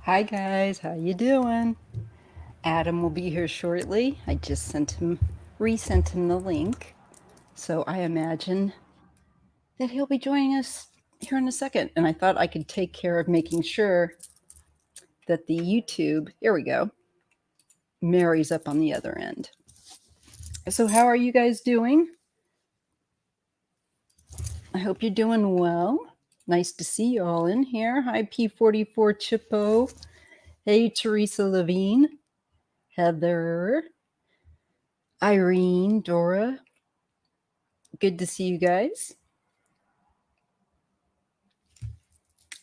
Hi guys, how you doing? Adam will be here shortly. I just resent him the link. So I imagine that he'll be joining us here in a second. And I thought I could take care of making sure that the YouTube, here we go, marries up on the other end. So how are you guys doing? I hope you're doing well. Nice to see you all in here. Hi P44 Chippo. Hey Teresa Levine. Heather. Irene, Dora, good to see you guys.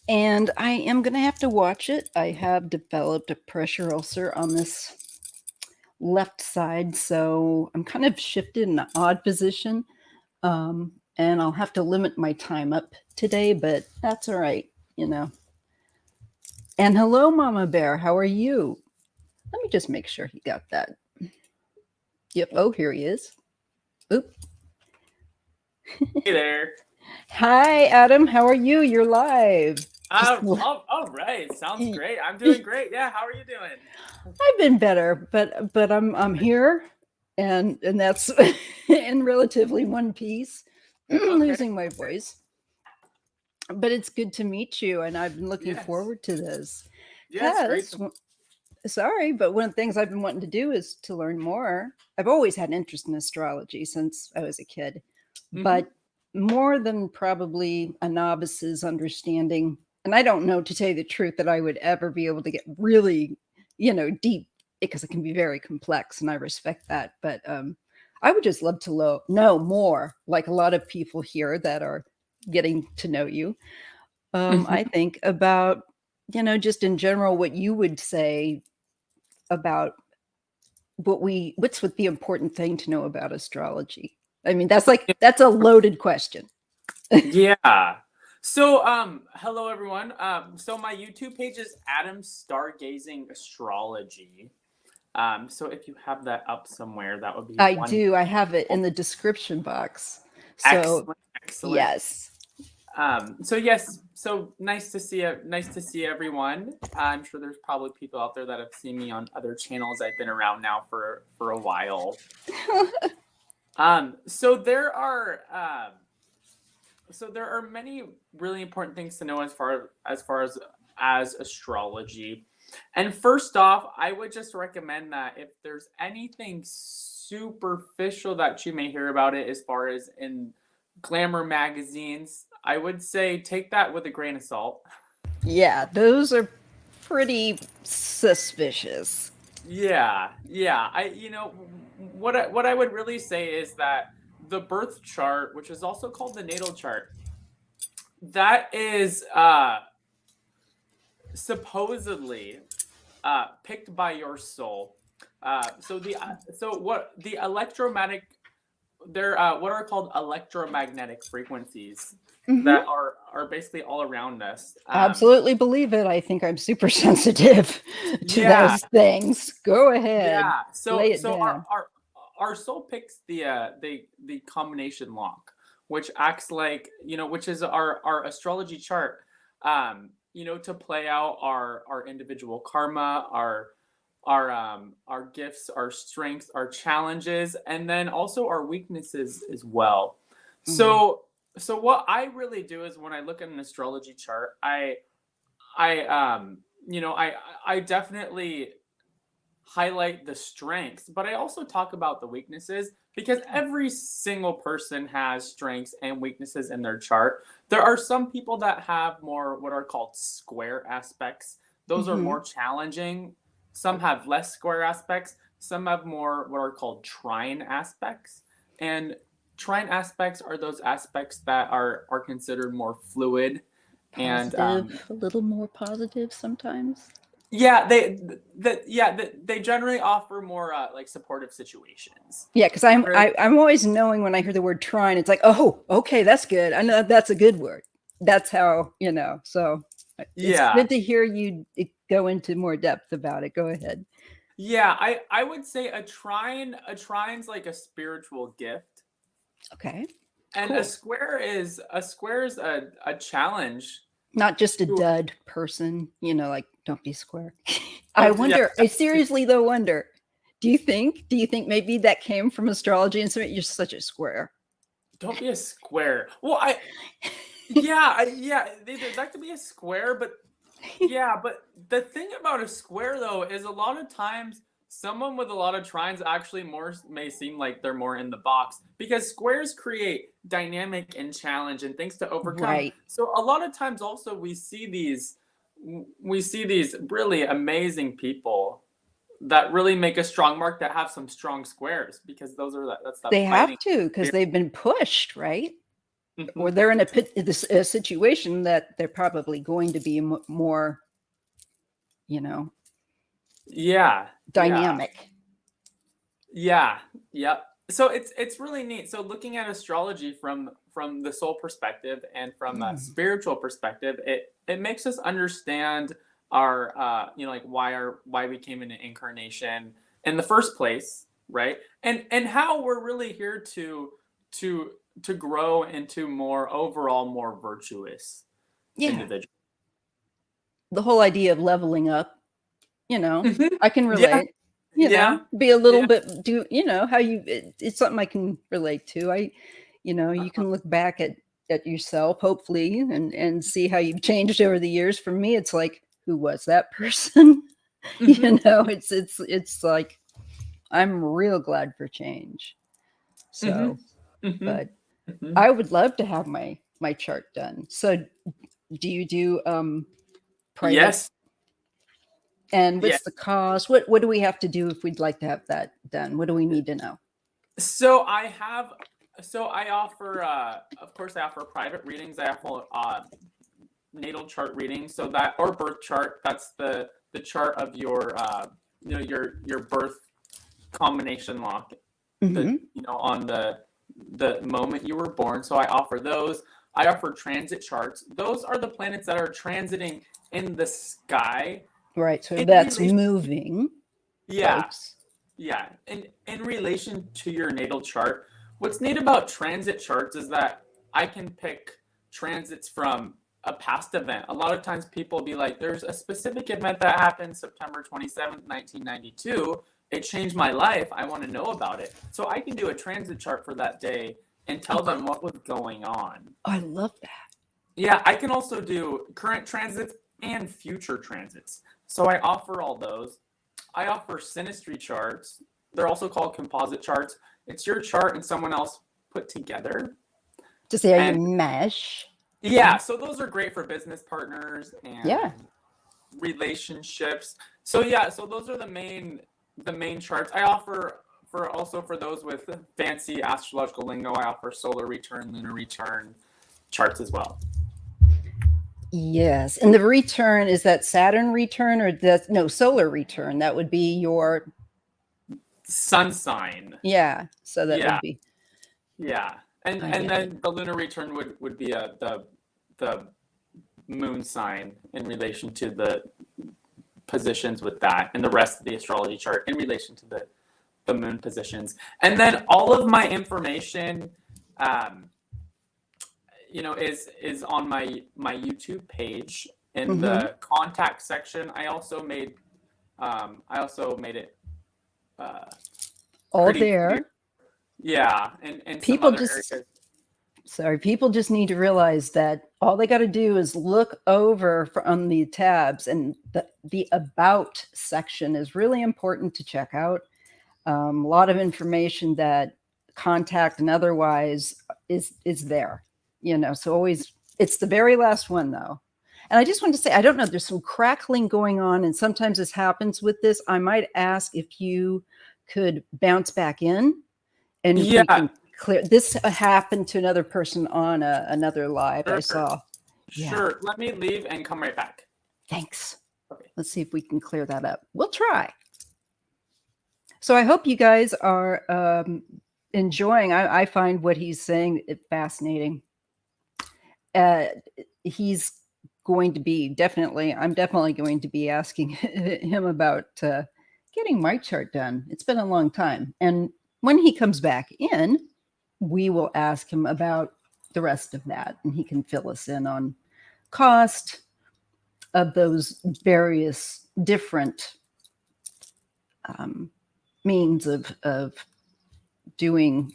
And I am going to have to watch it. I have developed a pressure ulcer on this left side, so I'm kind of shifted in an odd position. And I'll have to limit my time up today, but that's all right, you know. And hello, Mama Bear. How are you? Let me just make sure he got that. Yep. Oh, here he is. Oop. Hey there. Hi, Adam. How are you? You're live. All right. Sounds great. I'm doing great. Yeah. How are you doing? I've been better, but I'm here, and that's in relatively one piece. Okay. Losing my voice, but it's good to meet you, and I've been looking Yes. forward to this. Yes. Great. Cause sorry, but one of the things I've been wanting to do is to learn more. I've always had an interest in astrology since I was a kid, Mm-hmm. but more than probably a novice's understanding. And I don't know, to tell you the truth, that I would ever be able to get really, deep, because it can be very complex, and I respect that. But I would just love to know more, like a lot of people here that are getting to know you. I think about, just in general, what you would say about what's the important thing to know about astrology. I mean, that's a loaded question. Yeah. So, hello everyone. So my YouTube page is Adam Stargazing Astrology. So if you have that up somewhere, that would be I one. do. I have it in the description box. So, Excellent. Excellent. yes. So yes, so nice to see you. Nice to see everyone. I'm sure there's probably people out there that have seen me on other channels. I've been around now for a while. So there are many really important things to know as astrology. And first off, I would just recommend that if there's anything superficial that you may hear about it, as far as in glamour magazines, I would say take that with a grain of salt. Yeah, those are pretty suspicious. Yeah. What I would really say is that the birth chart, which is also called the natal chart, that is supposedly picked by your soul. What the electromagnetic there what are called electromagnetic frequencies Hmm. that are basically all around us. Absolutely believe it. I think I'm super sensitive to Yeah, those things. Go ahead, yeah. lay So it so down. our soul picks the combination lock, which acts like, which is our astrology chart, to play out our individual karma, our gifts, our strengths, our challenges, and then also our weaknesses as well. Mm. So what I really do is, when I look at an astrology chart, I I definitely highlight the strengths, but I also talk about the weaknesses, because every single person has strengths and weaknesses in their chart. There are some people that have more what are called square aspects. Those are Hmm. more challenging. Some have less square aspects. Some have more what are called trine aspects. And trine aspects are those aspects that are considered more fluid and Positive, a little more positive sometimes. yeah, they generally offer more like supportive situations. Yeah, because Whereas, I'm always knowing when I hear the word trying, it's like, oh, okay, that's good. I know that's a good word. That's how, So it's yeah, good to hear you go into more depth about it. Go ahead. yeah, I would say a trine's like a spiritual gift, Okay, and cool. a square is a challenge Not just a Sure. dud person, like don't be square. I Yeah. wonder, I seriously though wonder, do you think maybe that came from astrology and so you're such a square? Don't be a square. Well, yeah, that could be a square, but yeah, but the thing about a square though is a lot of times someone with a lot of trines actually more may seem like they're more in the box because squares create dynamic and challenge and things to overcome. Right. So a lot of times also we see these really amazing people that really make a strong mark that have some strong squares because that's that They have fighting to because spirit. they've been pushed, right? Or Mhm. they're in a situation that they're probably going to be more, you know, Yeah, yeah. dynamic. Yeah, yep. So it's really neat. So looking at astrology from the soul perspective and from a Mm. spiritual perspective, it makes us understand our like why we came into incarnation in the first place, right? And how we're really here to to grow into more overall more virtuous Yeah. individuals. The whole idea of leveling up, Mhm. I can Yeah, relate, yeah, be a little yeah. bit, how it's something I can relate to. You Uh-huh. can look back at yourself, hopefully, and see how you've changed over the years. For me, it's like, who was that person? Mhm. It's like I'm real glad for change. So, Mhm. Mhm. but Mhm. I would love to have my chart done. So, do you do private? Yes. And Yeah. what's the cost? What do we have to do if we'd like to have that done? What do we need to know? So I offer of course I offer private readings. I offer natal chart readings, so that or birth chart. That's the chart of your your birth combination lock. The Hmm. on the moment you were born. So I offer those. I offer transit charts. Those are the planets that are transiting in the sky Right. So in that's relation. moving, Yeah, folks. yeah. In relation to your natal chart, what's neat about transit charts is that I can pick transits from a past event. A lot of times people will be like, there's a specific event that happened September 27th, 1992. It changed my life. I want to know about it. So I can do a transit chart for that day and Oh, tell them what was going on. I love that. Yeah, I can also do current transits and future transits. So I offer all those. I offer synastry charts. They're also called composite charts. It's your chart and someone else put together. To see how you And mesh. yeah, so those are great for business partners Yeah. and relationships. So yeah, so those are the main charts. I offer for also for those with fancy astrological lingo, I offer solar return, lunar return charts as well. Yes. And the return, is that Saturn return or that's no solar return? That would be your, Sun sign. yeah. So that Yeah, would be, yeah. I And get it. then the lunar return would be the moon sign in relation to the positions with that and the rest of the astrology chart in relation to the moon positions. And then all of my information um, is on my YouTube page in Hmm. the contact section. I also made it uh, All pretty clear. there. Yeah, and some People other just, areas. sorry, people just need to realize that all they got to do is look over on the tabs, and the about section is really important to check out. A lot of information that contact and otherwise is there, so always, it's the very last one though. And I just want to say, I don't know, there's some crackling going on, and sometimes this happens with this. I might ask if you could bounce back in and we Yeah, can clear this. Happened to another person on another live I sure, saw. Yeah. sure. Let me leave and come right back. Thanks. Okay. Let's see if we can clear that up. We'll try. So I hope you guys are enjoying. I find what he's saying fascinating. Uh, he's going to be definitely. I'm definitely going to be asking him about getting my chart done. It's been a long time, and when he comes back in, we will ask him about the rest of that, and he can fill us in on cost of those various different means of doing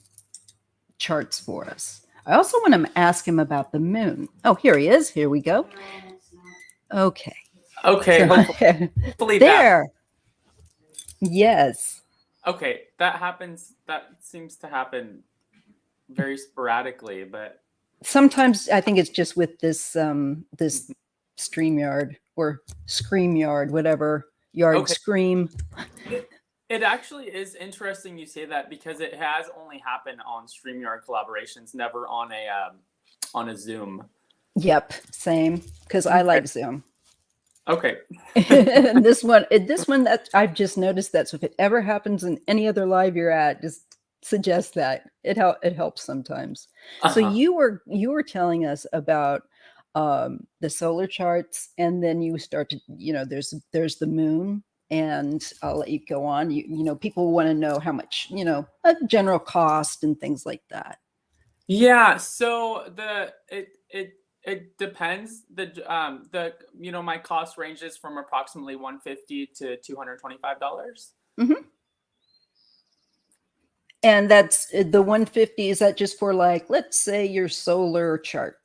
charts for us. I also want to ask him about the moon. Oh, here he is. Here we go. Okay. Okay, So, hopefully that. there. Yes. Okay, that happens. That seems to happen very sporadically, but Sometimes I think it's just with this this Mhm. StreamYard or ScreamYard, whatever yard Okay. scream. It actually is interesting you say that because it has only happened on StreamYard collaborations, never on a Zoom. Yep, same. Because I Okay. like Zoom. Okay. And this one that I've just noticed that. So if it ever happens in any other live you're at, just suggest that. It helps sometimes. So Uh-huh. you were telling us about the solar charts, and then you start to, there's the moon, and I'll let you go on. People want to know how much, a general cost and things like that. Yeah, so it depends. My cost ranges from approximately 150 to $225. Hmm. And that's the 150. Is that just for, like, let's say your solar chart?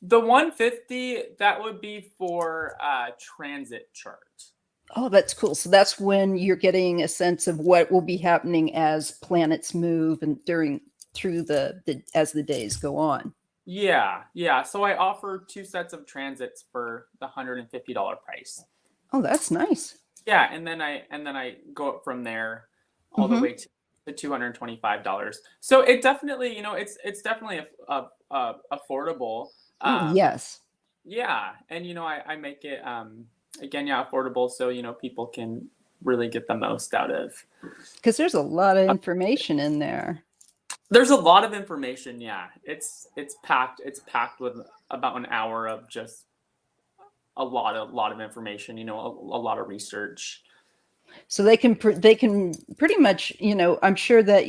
The 150, that would be for transit chart. Oh, that's cool. So that's when you're getting a sense of what will be happening as planets move and through the as the days go on. Yeah, yeah. So I offer two sets of transits for the $150 price. Oh, that's nice. Yeah, and then I go up from there all the Hmm. way to the $225. So it definitely, it's definitely affordable. Um, Yes, yeah, and I make it again, yeah, affordable so people can really get the most out of. because there's a lot of information in there. There's a lot of information, yeah. It's packed with about an hour of just a lot of information, a lot of research. So they can pretty much, I'm sure that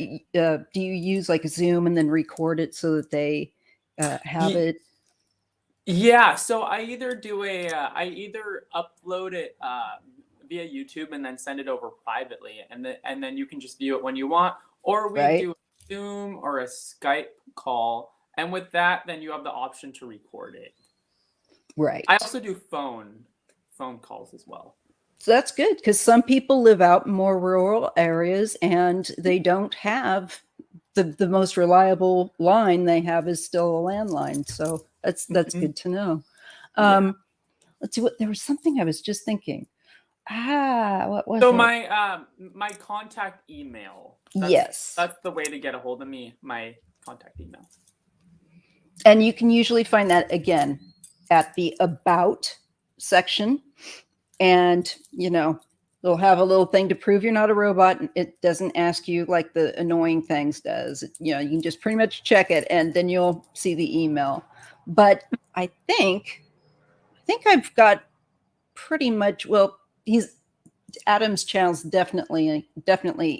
do you use like Zoom and then record it so that they have Ye- it? Yeah, so I either upload it via YouTube and then send it over privately, and then you can just view it when you want, or we Right, do a Zoom or a Skype call, and with that, then you have the option to record it. I right. also do phone calls as well. So that's good, because some people live out in more rural areas and they don't have the most reliable line they have is still a landline. So that's Mhm. good to know. Yeah. Let's see, what there was something I was just thinking. What was So it? my contact email. That's Yes. that's the way to get a hold of me. My contact email. And you can usually find that again at the about section. And, they'll have a little thing to prove you're not a robot. It doesn't ask you like the annoying things does. You can just pretty much check it and then you'll see the email. But I think I've got pretty much, well, he's Adam's channel's definitely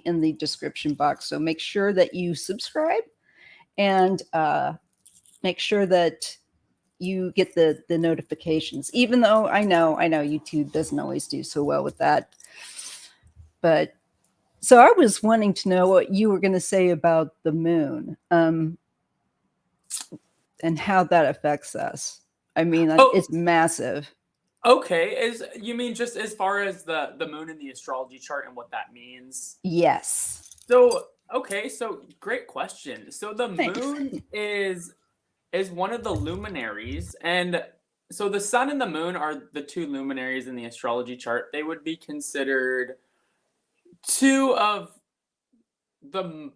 in the description box. So make sure that you subscribe, and make sure that you get the notifications, even though I know YouTube doesn't always do so well with that. But so I was wanting to know what you were going to say about the moon, and how that affects us. I mean, Oh, it's massive. okay. Is you mean just as far as the moon in the astrology chart and what that means? Yes. So, okay, so great question. So the Thanks. moon is one of the luminaries, and so the sun and the moon are the two luminaries in the astrology chart. They would be considered two of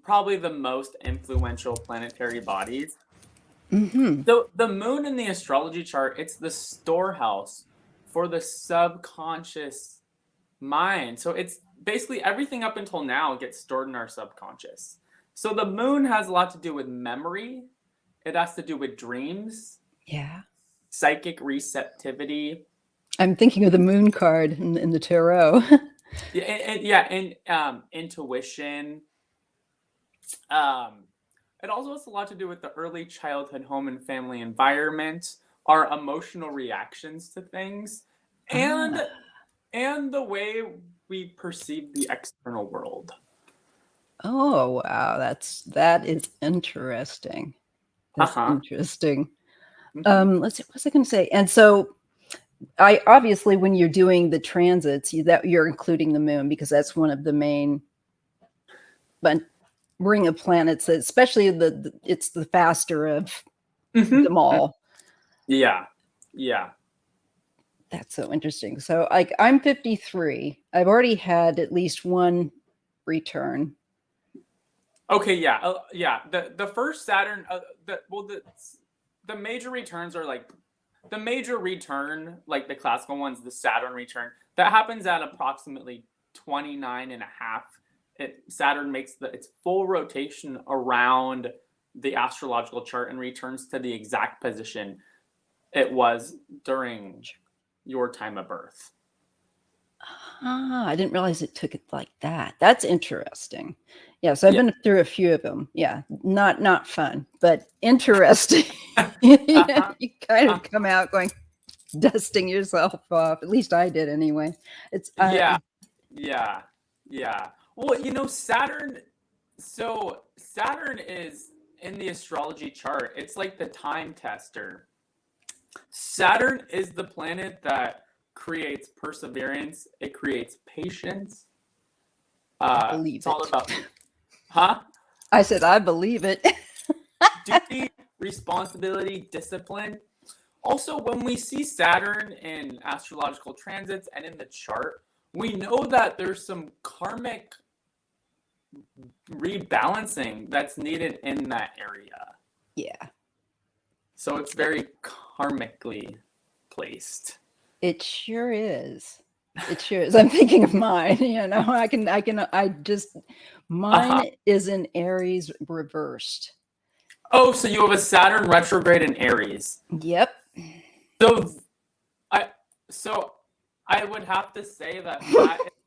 probably the most influential planetary bodies. Hmm. So the moon in the astrology chart, it's the storehouse for the subconscious mind. So it's basically everything up until now gets stored in our subconscious. So the moon has a lot to do with memory. It has to do with dreams, Yeah. psychic receptivity. I'm thinking of the moon card in the tarot. Yeah, and intuition. Um, it also has a lot to do with the early childhood home and family environment, our emotional reactions to things, and Ah. the way we perceive the external world. Oh, wow, that is interesting. That's Uh-huh. interesting. Hmm. Let's see, what was I gonna say? And so I obviously, when you're doing the transits, you're including the moon because that's one of the main but ring of planets, especially it's the faster of them Hmm. all. Yeah. Yeah. That's so interesting. So, like, I'm 53. I've already had at least one return. Okay, yeah. Yeah. The first Saturn, the major returns are like the major return, like the classical ones, the Saturn return, that happens at approximately 29 and a half. Saturn makes its full rotation around the astrological chart and returns to the exact position it was during your time of birth. Ah, I didn't realize it took it like that. That's interesting. Yeah, so I've Yeah. been through a few of them. Yeah, not fun, but interesting. Uh-huh. You kind Uh, of come out going dusting yourself off. At least I did anyway. It's yeah. Yeah. Yeah. Well, Saturn. So Saturn is in the astrology chart. It's like the time tester. Saturn is the planet that creates perseverance. It creates patience. I believe It's all it. about, huh? I said I believe it. Duty, responsibility, discipline. Also, when we see Saturn in astrological transits and in the chart, we know that there's some karmic rebalancing that's needed in that area. Yeah, So it's very karmically placed. it sure is. It sure is. I'm thinking of mine. Uh-huh. Mine is in Aries reversed. Oh, so you have a Saturn retrograde in Aries. Yep. So I so I would have to say that is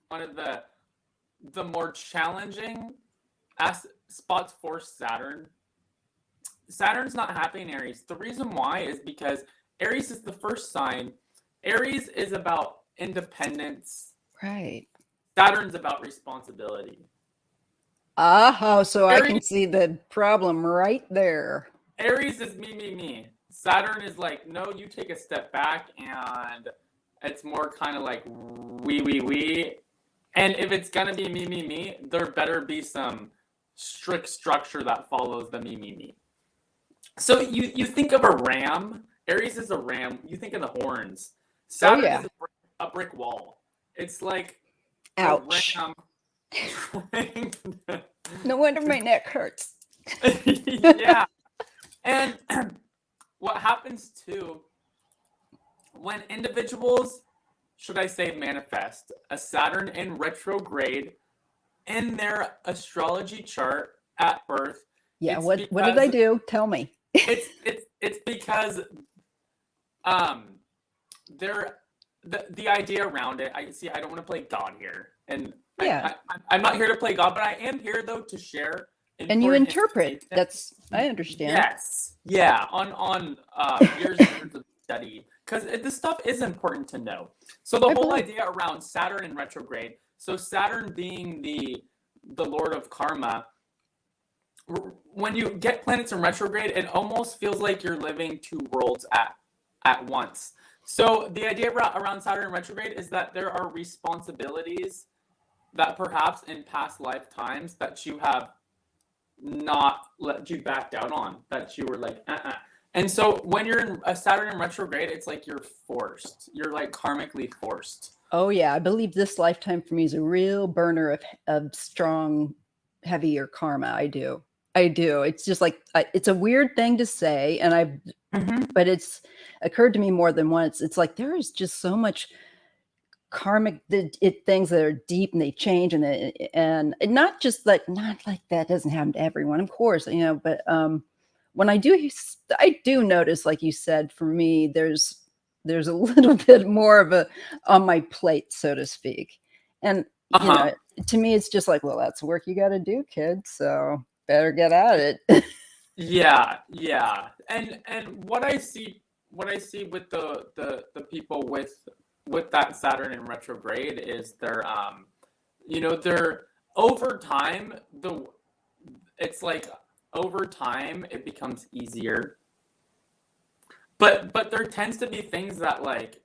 one of the more challenging spots for Saturn. Saturn's not happy in Aries. The reason why is because Aries is the first sign. Aries is about independence. Right. Saturn's about responsibility. Oh, so I Aries can see the problem right there. Aries is me, me, me. Saturn is like, no, you take a step back, and it's more kind of like we. And if it's gonna be me, me, me, there better be some strict structure that follows the me, me, me. So you think of a ram. Aries is a ram. You think of the horns. Oh, Saturn is yeah. a brick wall. It's like a Ouch. ram trying to, No wonder my neck hurts. yeah. And what happens too when individuals, should I say, manifest a Saturn in retrograde in their astrology chart at birth, Yeah, it's what did I because do? Tell me. it's because um they're the idea around it. I don't want to play God here, and Yeah. I'm not here to play God, but I am here though to share And you important interpret. information. I understand. Yes, yeah, on years and years of study, because this stuff is important to know. So the I whole believe. idea around Saturn in retrograde, so Saturn being the lord of karma, when you get planets in retrograde, it almost feels like you're living two worlds at once. So the idea around Saturn in retrograde is that there are responsibilities that perhaps in past lifetimes that you have not let you backed out on, that you were like and so when you're in a Saturn in retrograde, it's like you're like karmically forced. Oh, yeah. I believe this lifetime for me is a real burner of strong, heavier karma. I do. I do. It's just like, it's a weird thing to say. Mm-hmm. But it's occurred to me more than once. It's like there is just so much karmic things that are deep and they change and not just like not like that doesn't happen to everyone, of course, but when I do notice, like you said, for me, there's a little bit more of a on my plate, so to speak. And Uh-huh. to me it's just like, well, that's work you got to do, kids, so better get at it. Yeah, yeah. And what I see what I see with the people with that Saturn in retrograde is they're they're over time it's like over time it becomes easier, but there tends to be things that like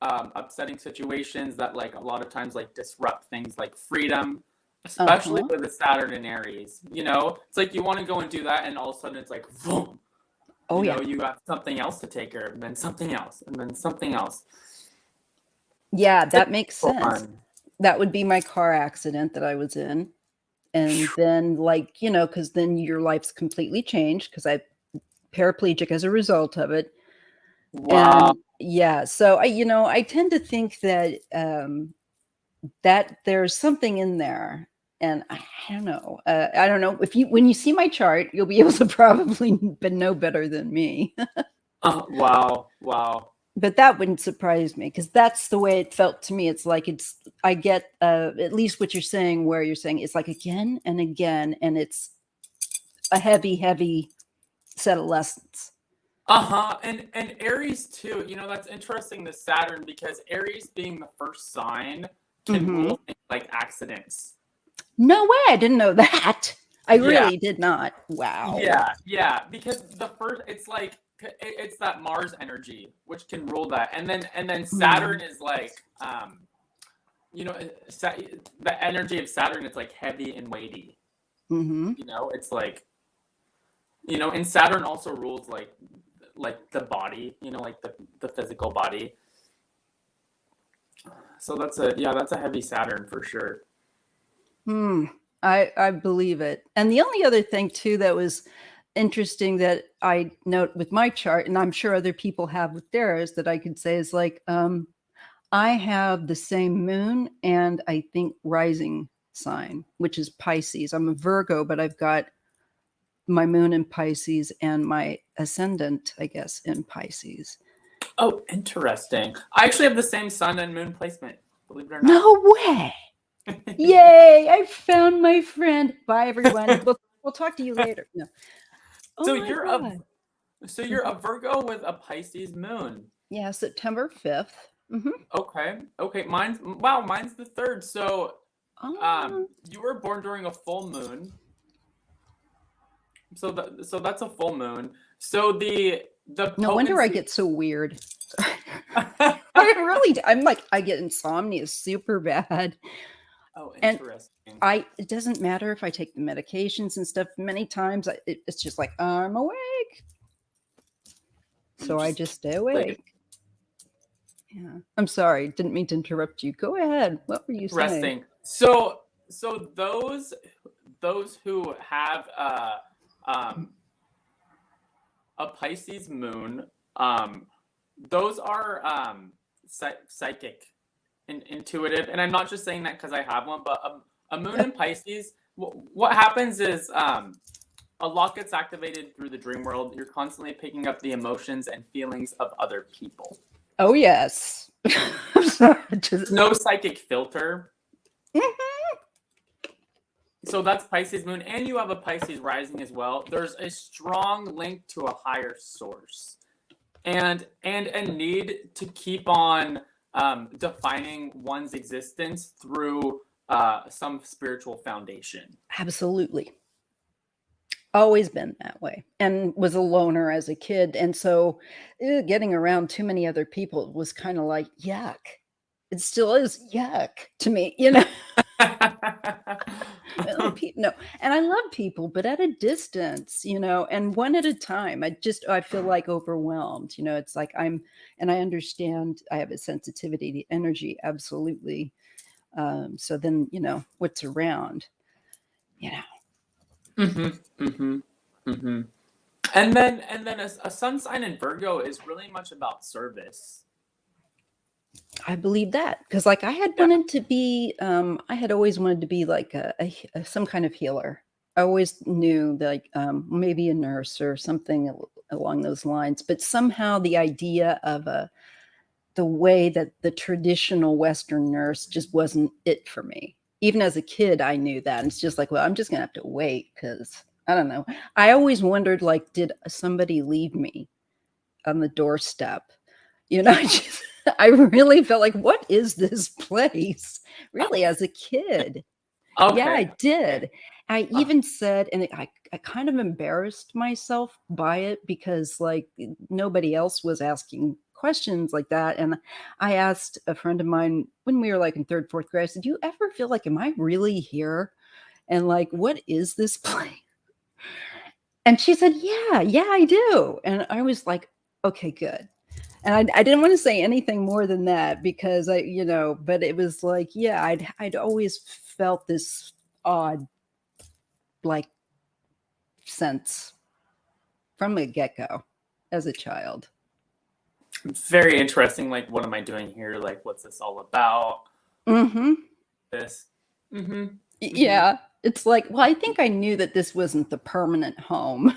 upsetting situations that like a lot of times like disrupt things like freedom, especially Uh-huh. with the Saturn in Aries. It's like you want to go and do that, and all of a sudden it's like boom. Oh yeah. You got something else to take care of, and then something else, and then something else. Yeah, It's like that makes sense. fun. That would be my car accident that I was in. And then like, because then your life's completely changed because I'm paraplegic as a result of it. Wow. And yeah, so I tend to think that that there's something in there. And I don't know. I don't know if when you see my chart, you'll be able to probably know better than me. Wow. Wow. But that wouldn't surprise me because that's the way it felt to me. It's like I get at least what you're saying, where you're saying it's like again and again, and it's a heavy set of lessons. And Aries too. That's interesting. The Saturn, because Aries being the first sign can Mm-hmm. rule things like accidents. No way! I didn't know that. I Yeah. really did not. Wow. Yeah. Because the first, it's like it's that Mars energy which can rule that, and then Saturn is like the energy of Saturn. It's like heavy and weighty. Mm-hmm. It's like and Saturn also rules like the body. Like the physical body. So that's a heavy Saturn for sure. I believe it. And the only other thing too that was interesting that I note with my chart, and I'm sure other people have with theirs, that I could say is like I have the same moon and I think rising sign, which is Pisces. I'm a Virgo, but I've got my moon in Pisces and my ascendant, I guess, in Pisces. Oh, interesting. I actually have the same sun and moon placement, believe it or not. No way. Yay, I found my friend. Bye everyone. We'll talk to you later. No. Oh So my you're god. a Virgo with a Pisces moon. Yeah, September 5th. Mm-hmm. Okay. Mine's the 3rd. So Oh, you were born during a full moon. So that's a full moon. So the no wonder I potency. get so weird. I'm like, I get insomnia super bad. Oh, And interesting. it doesn't matter if I take the medications and stuff. Many times it's just like, I'm awake. So I just stay awake. Yeah. I'm sorry. Didn't mean to interrupt you. Go ahead. What were you saying? Resting. So those who have a Pisces moon, those are psychic and intuitive. And I'm not just saying that because I have one, but a moon in Pisces, what happens is a lot gets activated through the dream world. You're constantly picking up the emotions and feelings of other people. Oh, yes. I'm sorry. No psychic filter. Mhm. So that's Pisces moon, and you have a Pisces rising as well. There's a strong link to a higher source, and a need to keep on defining one's existence through some spiritual foundation. Absolutely. Always been that way, and was a loner as a kid. And so getting around too many other people was kind of like, yuck. It still is yuck to me, No, and I love people, but at a distance, and one at a time. I feel like overwhelmed. It's like and I understand I have a sensitivity to energy, absolutely. So then, what's around, Mm-hmm, mm-hmm, mm-hmm. And then a sun sign in Virgo is really much about service. I believe that because, like, I had always wanted to be like some kind of healer. I always knew that, like, maybe a nurse or something along those lines. But somehow the idea of the way that the traditional Western nurse just wasn't it for me. Even as a kid, I knew that. And it's just like, well, I'm just gonna have to wait because I don't know. I always wondered, like, did somebody leave me? on the doorstep. I really felt like, what is this place? Really, as a kid. Yeah, I Okay. did. I Uh, even said, and I kind of embarrassed myself by it because like nobody else was asking questions like that. And I asked a friend of mine when we were like in third, fourth grade, I said, do you ever feel like, am I really here? And like, what is this place? And she said, yeah, I do. And I was like, okay, good. And I didn't want to say anything more than that because but it was like, yeah, I'd always felt this odd like sense from the get-go as a child. Very interesting. Like, what am I doing here? Like, what's this all about? Mm-hmm. This. Mm-hmm. Mm-hmm. Yeah. It's like, well, I think I knew that this wasn't the permanent home.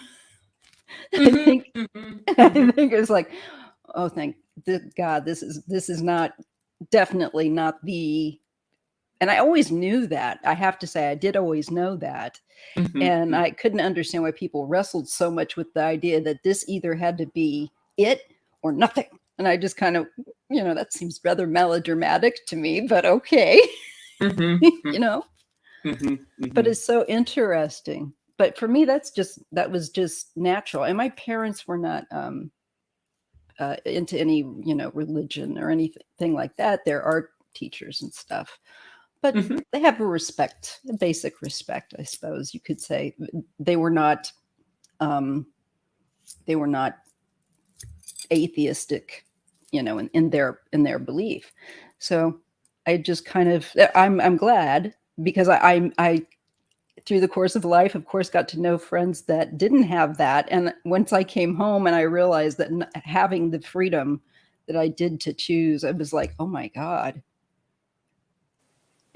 I Mm-hmm. think Mm-hmm. I Mm-hmm. think it was like, oh, thank God, this is not definitely not the. And I always knew that. I have to say, I did always know that. And Mm-hmm. I couldn't understand why people wrestled so much with the idea that this either had to be it or nothing. And I just kind of, that seems rather melodramatic to me, but okay, Mm-hmm. you know, Mm-hmm. but Mm-hmm. it's so interesting. But for me, that was just natural. And my parents were not into any, religion or anything like that. They're art teachers and stuff. But Mm-hmm. they have a basic respect, I suppose you could say. They were not um, they were not atheistic, in their belief. So I just kind of I'm glad because I through the course of life, of course, got to know friends that didn't have that. And once I came home and I realized that having the freedom that I did to choose, I was like, oh my God.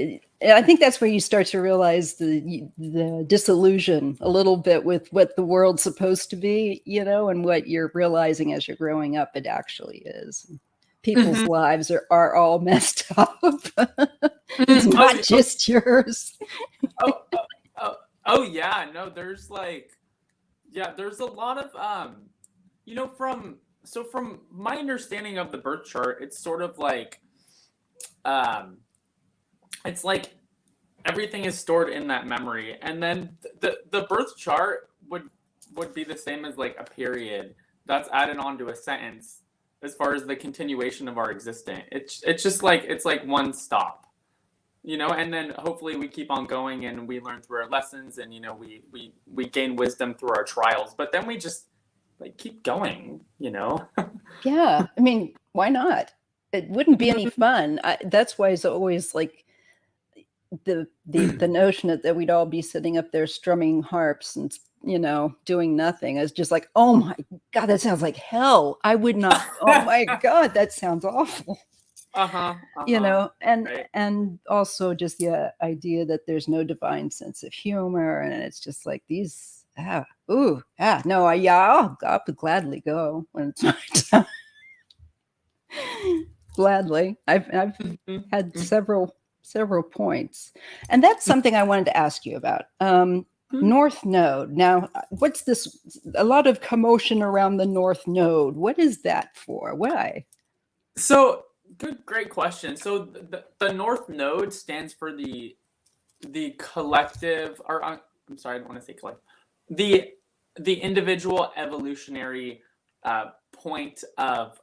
I think that's where you start to realize the disillusion a little bit with what the world's supposed to be, and what you're realizing as you're growing up it actually is. People's Mm-hmm. lives are all messed up. It's Mm-hmm. not just yours. Oh, oh, oh, oh, yeah. No, there's like, yeah, there's a lot of from my understanding of the birth chart, it's sort of like, um, it's like everything is stored in that memory, and then the birth chart would be the same as like a period that's added onto a sentence as far as the continuation of our existence. It's just like it's like one stop, and then hopefully we keep on going and we learn through our lessons, and we gain wisdom through our trials, but then we just like keep going. Yeah, I mean, why not? It wouldn't be any fun. That's why it's always like the notion that we'd all be sitting up there strumming harps and doing nothing is just like, oh my God, that sounds like hell. I would not. Oh my God, that sounds awful. Uh-huh. Uh-huh. And Right. also just the idea that there's no divine sense of humor, and it's just like these. No, I would gladly go when it's my time. Gladly. I've Mhm. had several points, and that's something I wanted to ask you about. Mhm. North Node. Now, what's this? A lot of commotion around the North Node. What is that for? Why? So great question. So the North Node stands for the collective, or I'm sorry, I don't want to say collective, the the individual evolutionary point of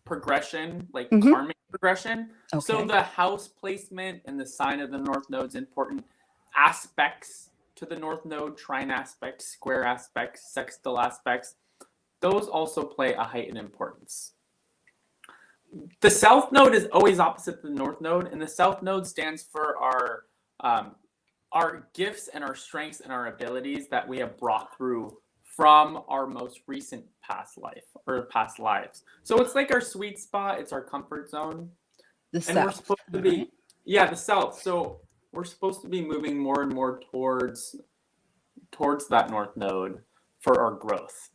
progression, like Mm-hmm. karmic progression. So Okay. the house placement and the sign of the North Node's important aspects to the North Node, trine aspects, square aspects, sextile aspects. Those also play a heightened importance. The South Node is always opposite the North Node, and the South Node stands for our gifts and our strengths and our abilities that we have brought through from our most recent past life or past lives. So it's like our sweet spot, it's our comfort zone, The and we're South. supposed to All right. be, yeah, the South. So we're supposed to be moving more and more towards that North Node for our growth.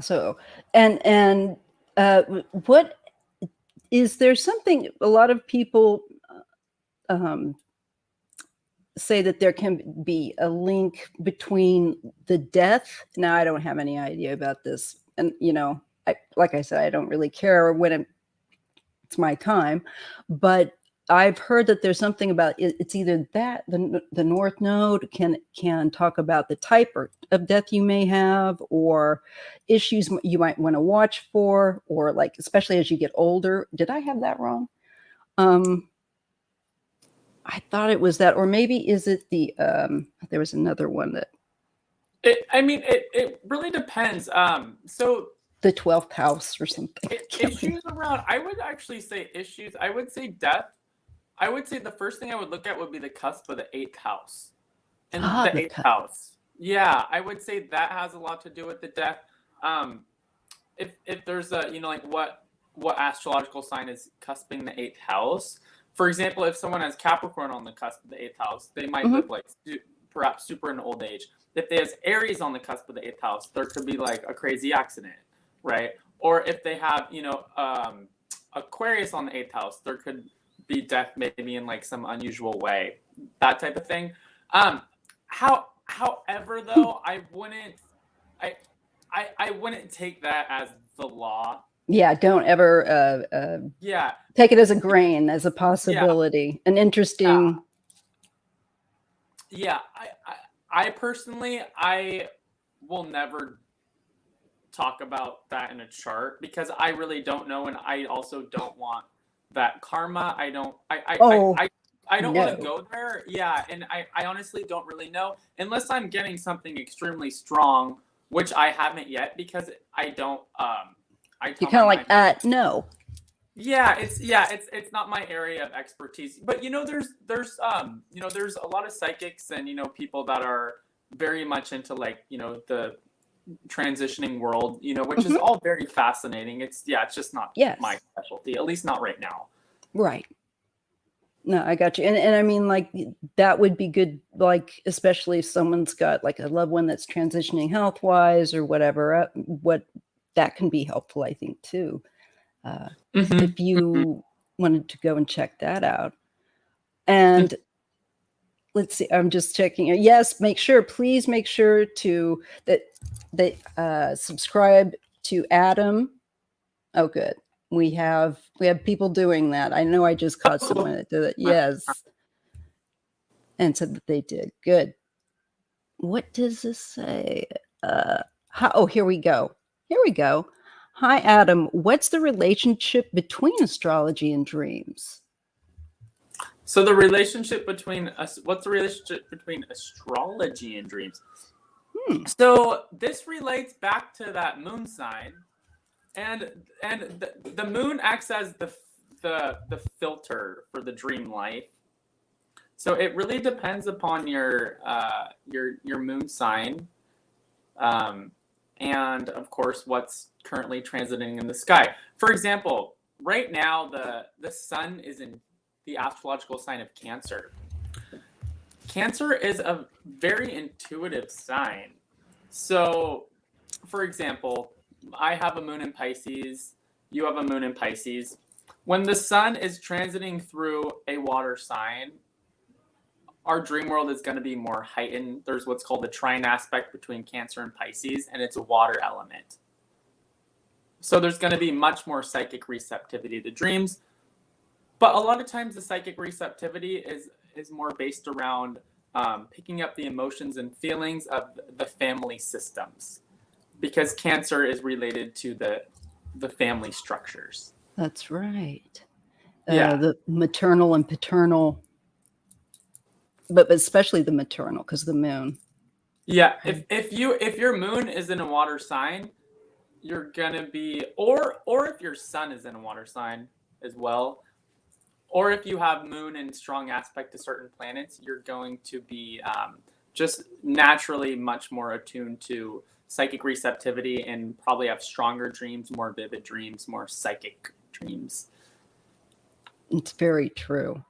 So and what is there something a lot of people um say that there can be a link between the death. Now, I don't have any idea about this. And, like I said, I don't really care when it's my time. But I've heard that there's something about it's either that the North Node can talk about the type of death you may have, or issues you might want to watch for, or like especially as you get older. Did I have that wrong? I thought it was that, or maybe is it the there was another one that it really depends. So the 12th house or something. Issues around, I would actually say issues. I would say death. I would say the first thing I would look at would be the cusp of the 8th house. And the 8th house. Yeah, I would say that has a lot to do with the death. If there's a, like what astrological sign is cusping the 8th house. For example, if someone has Capricorn on the cusp of the 8th house, they might live like perhaps super in old age. If they have Aries on the cusp of the 8th house, there could be like a crazy accident, right? Or if they have, Aquarius on the 8th house, there could be death maybe in like some unusual way, that type of thing. However, though, I wouldn't take that as the law. Yeah, don't ever take it as a grain, as a possibility, an interesting. I personally, I will never talk about that in a chart because I really don't know, and I also don't want that karma. I don't want to go there. Yeah, and I honestly don't really know unless I'm getting something extremely strong, which I haven't yet because I don't. You kind of like no. Yeah, it's not my area of expertise. But there's a lot of psychics and people that are very much into like the transitioning world, which is all very fascinating. It's just not my specialty, at least not right now. Right. No, I got you. And I mean, like, that would be good, like, especially if someone's got like a loved one that's transitioning health-wise or whatever, what that can be helpful, I think, too. If you wanted to go and check that out. And let's see, I'm just checking. Yes, please make sure to subscribe to Adam. Oh, good. We have people doing that. I know I just caught someone that did it. Yes. And said that they did. Good. What does this say? Here we go. Hi, Adam. What's the relationship between astrology and dreams? So the relationship between what's the relationship between astrology and dreams? So this relates back to that moon sign, and the moon acts as the filter for the dream life. So it really depends upon your moon sign, and of course what's currently transiting in the sky. For example, right now the sun is in the astrological sign of Cancer. Cancer is a very intuitive sign. So, for example, I have a moon in Pisces, you have a moon in Pisces. When the sun is transiting through a water sign, our dream world is going to be more heightened. There's what's called the trine aspect between Cancer and Pisces, and it's a water element. So there's going to be much more psychic receptivity to dreams. But a lot of times the psychic receptivity is more based around picking up the emotions and feelings of the family systems, because Cancer is related to the family structures. That's right. The maternal and paternal, but especially the maternal because of the moon. Yeah, if your moon is in a water sign, you're gonna be, or if your sun is in a water sign as well, or if you have moon in strong aspect to certain planets, you're going to be just naturally much more attuned to psychic receptivity and probably have stronger dreams, more vivid dreams, more psychic dreams. It's very true.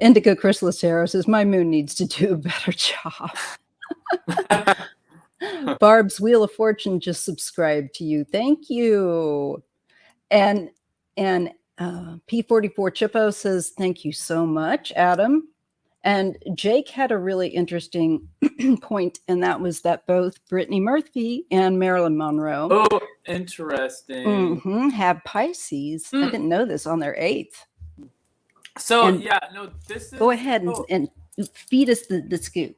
Indigo Chrysalis Tarot says my moon needs to do a better job. Barb's Wheel of Fortune just subscribed to you. Thank you. And P44 Chippo says, thank you so much, Adam. And Jake had a really interesting point, and that was that both Brittany Murphy and Marilyn Monroe Oh, interesting. have Pisces. I Mm. didn't know this on their 8th. So And yeah, no, this is go ahead and feed us the scoop.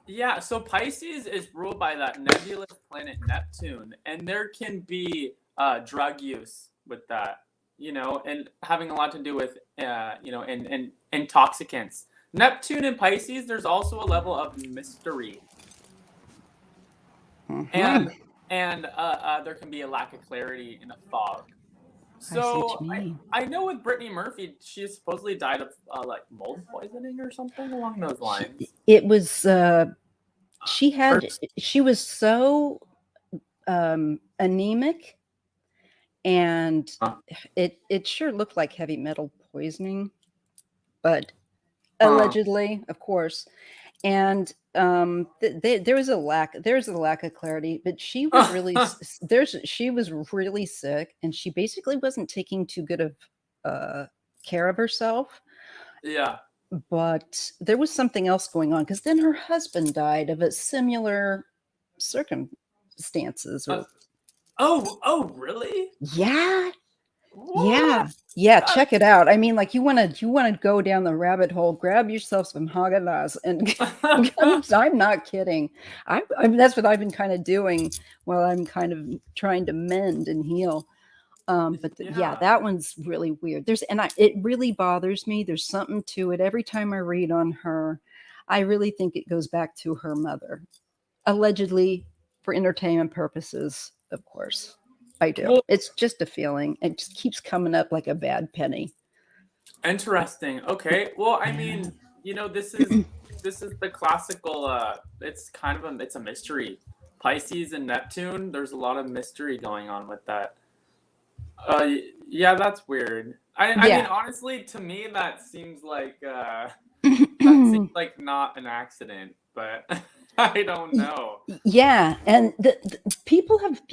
Yeah, so Pisces is ruled by that nebulous planet Neptune, and there can be drug use with that, and having a lot to do with, and intoxicants. Neptune and Pisces, there's also a level of mystery, and there can be a lack of clarity in a fog. So I know with Brittany Murphy, she supposedly died of like mold poisoning or something along those lines. It was she was so anemic, and it sure looked like heavy metal poisoning, but allegedly, of course. And there's a lack of clarity, but she was really she was really sick, and she basically wasn't taking too good of care of herself. Yeah. But there was something else going on, because then her husband died of a similar circumstances. Oh, really? Yeah. What? Yeah. Check it out. I mean, like, you want to go down the rabbit hole, grab yourself some Haagen-Dazs, and I'm not kidding. I that's what I've been kind of doing while I'm kind of trying to mend and heal. But that one's really weird. It really bothers me. There's something to it. Every time I read on her, I really think it goes back to her mother, allegedly for entertainment purposes, of course. I do. Well, it's just a feeling. It just keeps coming up like a bad penny. Interesting. Okay. Well, I mean, this is the classical. It's kind of it's a mystery. Pisces and Neptune. There's a lot of mystery going on with that. Yeah, that's weird. I mean, honestly, to me, that seems like not an accident, but I don't know. Yeah, and the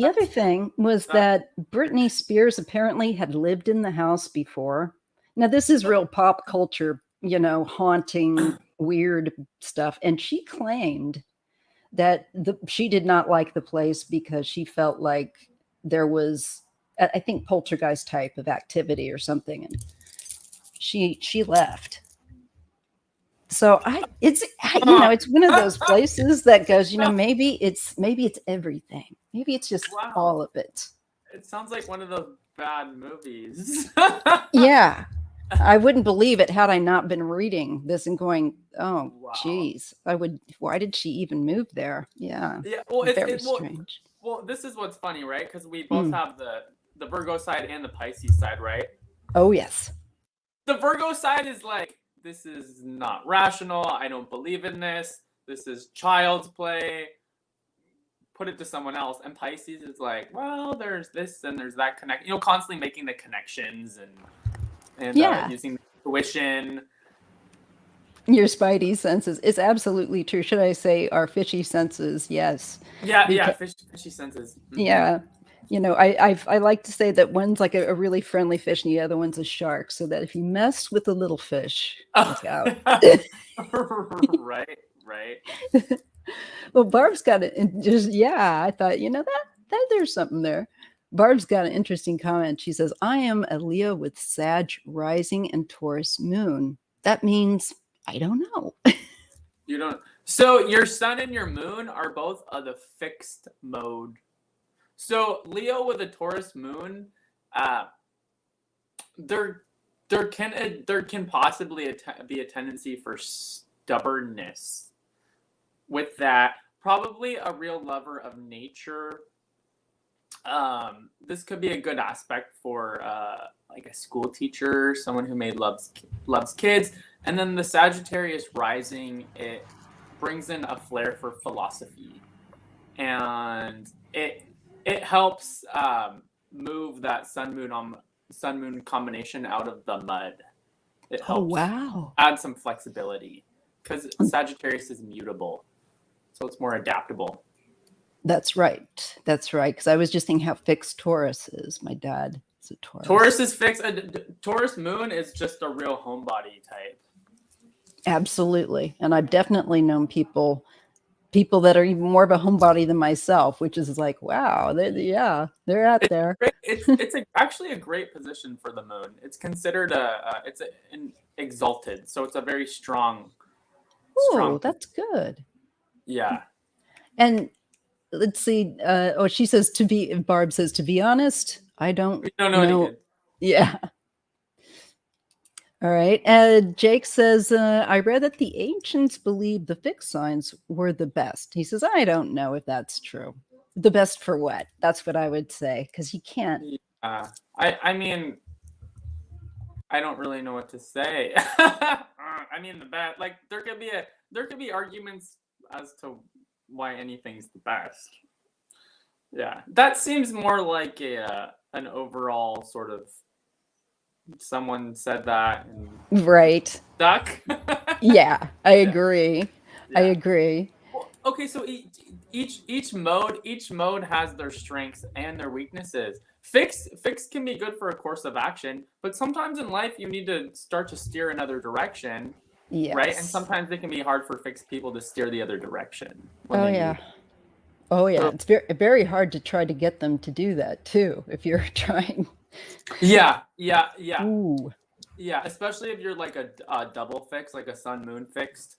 other thing was that Britney Spears apparently had lived in the house before. Now, this is real pop culture, haunting, weird stuff. And she claimed that she did not like the place because she felt like there was, I think, poltergeist type of activity or something, and she left. So it's one of those places that goes, maybe it's everything. Maybe it's just all of it. It sounds like one of those bad movies. Yeah. I wouldn't believe it had I not been reading this and going, oh, geez, why did she even move there? Yeah. Yeah. Well, very strange. Well, this is what's funny, right? Because we both have the Virgo side and the Pisces side, right? Oh, yes. The Virgo side is like, this is not rational. I don't believe in this. This is child's play. Put it to someone else. And Pisces is like, well, there's this and there's that constantly making the connections and using the intuition. Your spidey senses. It's absolutely true. Should I say our fishy senses? Yes. Yeah, fishy senses. Mm-hmm. Yeah. I like to say that one's like a really friendly fish and the other one's a shark, so that if you mess with the little fish, look out. Right. Well, Barb's got it. I thought, that there's something there. Barb's got an interesting comment. She says, I am a Leo with Sag rising and Taurus moon. That means I don't know. You don't. So your sun and your moon are both of the fixed mode. So Leo with a Taurus moon, there can possibly be a tendency for stubbornness. With that, probably a real lover of nature. This could be a good aspect for like a school teacher, someone who loves kids. And then the Sagittarius rising, it brings in a flair for philosophy, and it helps move that sun moon combination out of the mud. It helps add some flexibility, because Sagittarius is mutable, so it's more adaptable. That's right. Because I was just thinking how fixed Taurus is. My dad It's a Taurus. Taurus is fixed. Taurus moon is just a real homebody type. Absolutely. And I've definitely known people that are even more of a homebody than myself, which is like, wow, they're out there. It's actually a great position for the moon. It's considered an exalted, so it's a very strong. Oh, that's good. Yeah. And let's see. She says Barb says, to be honest, I don't know. Yeah. All right. Jake says, I read that the ancients believed the fixed signs were the best. He says, I don't know if that's true. The best for what? That's what I would say, because you can't. I mean, I don't really know what to say. I mean, there could be arguments as to why anything's the best. Yeah, that seems more like an overall sort of. Someone said that and right stuck. Yeah, I agree. Yeah. I agree. Well, okay, so each mode has their strengths and their weaknesses. Fixed can be good for a course of action, but sometimes in life you need to start to steer another direction. Yes. Right? And sometimes it can be hard for fixed people to steer the other direction. Oh yeah. So, it's very, very hard to try to get them to do that too, if you're trying. Yeah. Ooh. Yeah, especially if you're like a double fix, like a sun moon fixed.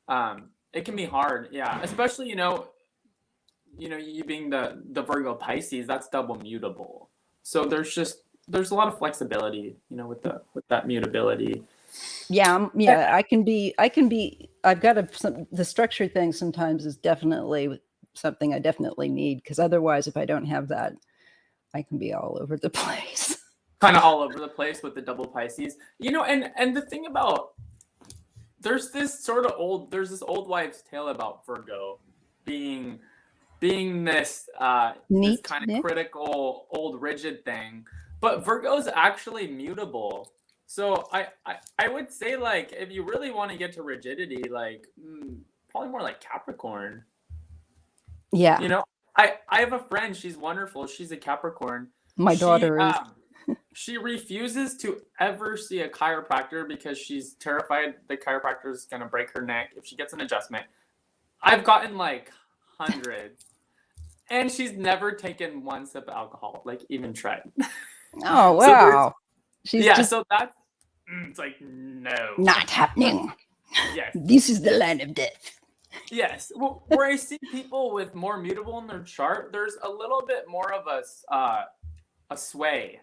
It can be hard. Yeah, especially you being the Virgo Pisces, that's double mutable. So there's a lot of flexibility, with that mutability. Yeah, I've got the structure thing sometimes is definitely something I definitely need, because otherwise, if I don't have that, I can be all over the place. Kind of all over the place with the double Pisces, and the thing about there's this old wives' tale about Virgo being this kind of critical, old, rigid thing, but Virgo's actually mutable. So I would say, like, if you really want to get to rigidity, like probably more like Capricorn. Yeah. I have a friend. She's wonderful. She's a Capricorn. My daughter is. She refuses to ever see a chiropractor because she's terrified the chiropractor is going to break her neck if she gets an adjustment. I've gotten like hundreds. And she's never taken one sip of alcohol, like even tried. Oh, wow. So that's, it's like, no. Not happening. Yes. This is the land of death. Yes. Well, where I see people with more mutable in their chart, there's a little bit more of a sway.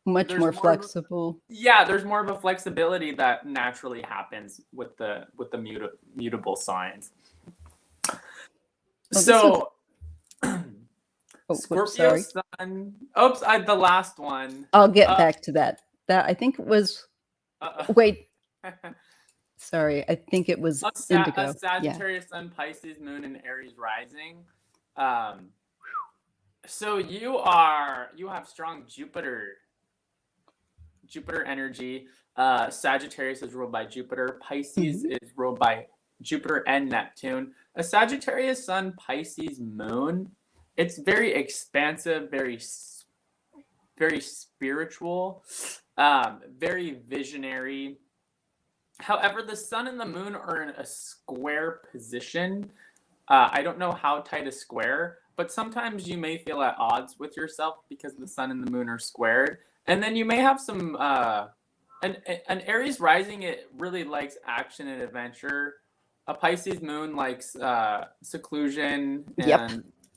Much more flexible. There's more of a flexibility that naturally happens with the mutable signs. So, Scorpio Sun. Oops, the last one. I'll get back to that. That I think it was. Wait. Sorry, I think it was Indigo. A Sagittarius Sun, Pisces Moon, and Aries Rising. So you have strong Jupiter energy. Sagittarius is ruled by Jupiter. Pisces is ruled by Jupiter and Neptune. A Sagittarius Sun, Pisces Moon. It's very expansive, very, very spiritual, very visionary. However, the Sun and the Moon are in a square position. I don't know how tight a square, but sometimes you may feel at odds with yourself because the Sun and the Moon are squared. And then you may have some, an Aries rising, it really likes action and adventure. A Pisces Moon likes seclusion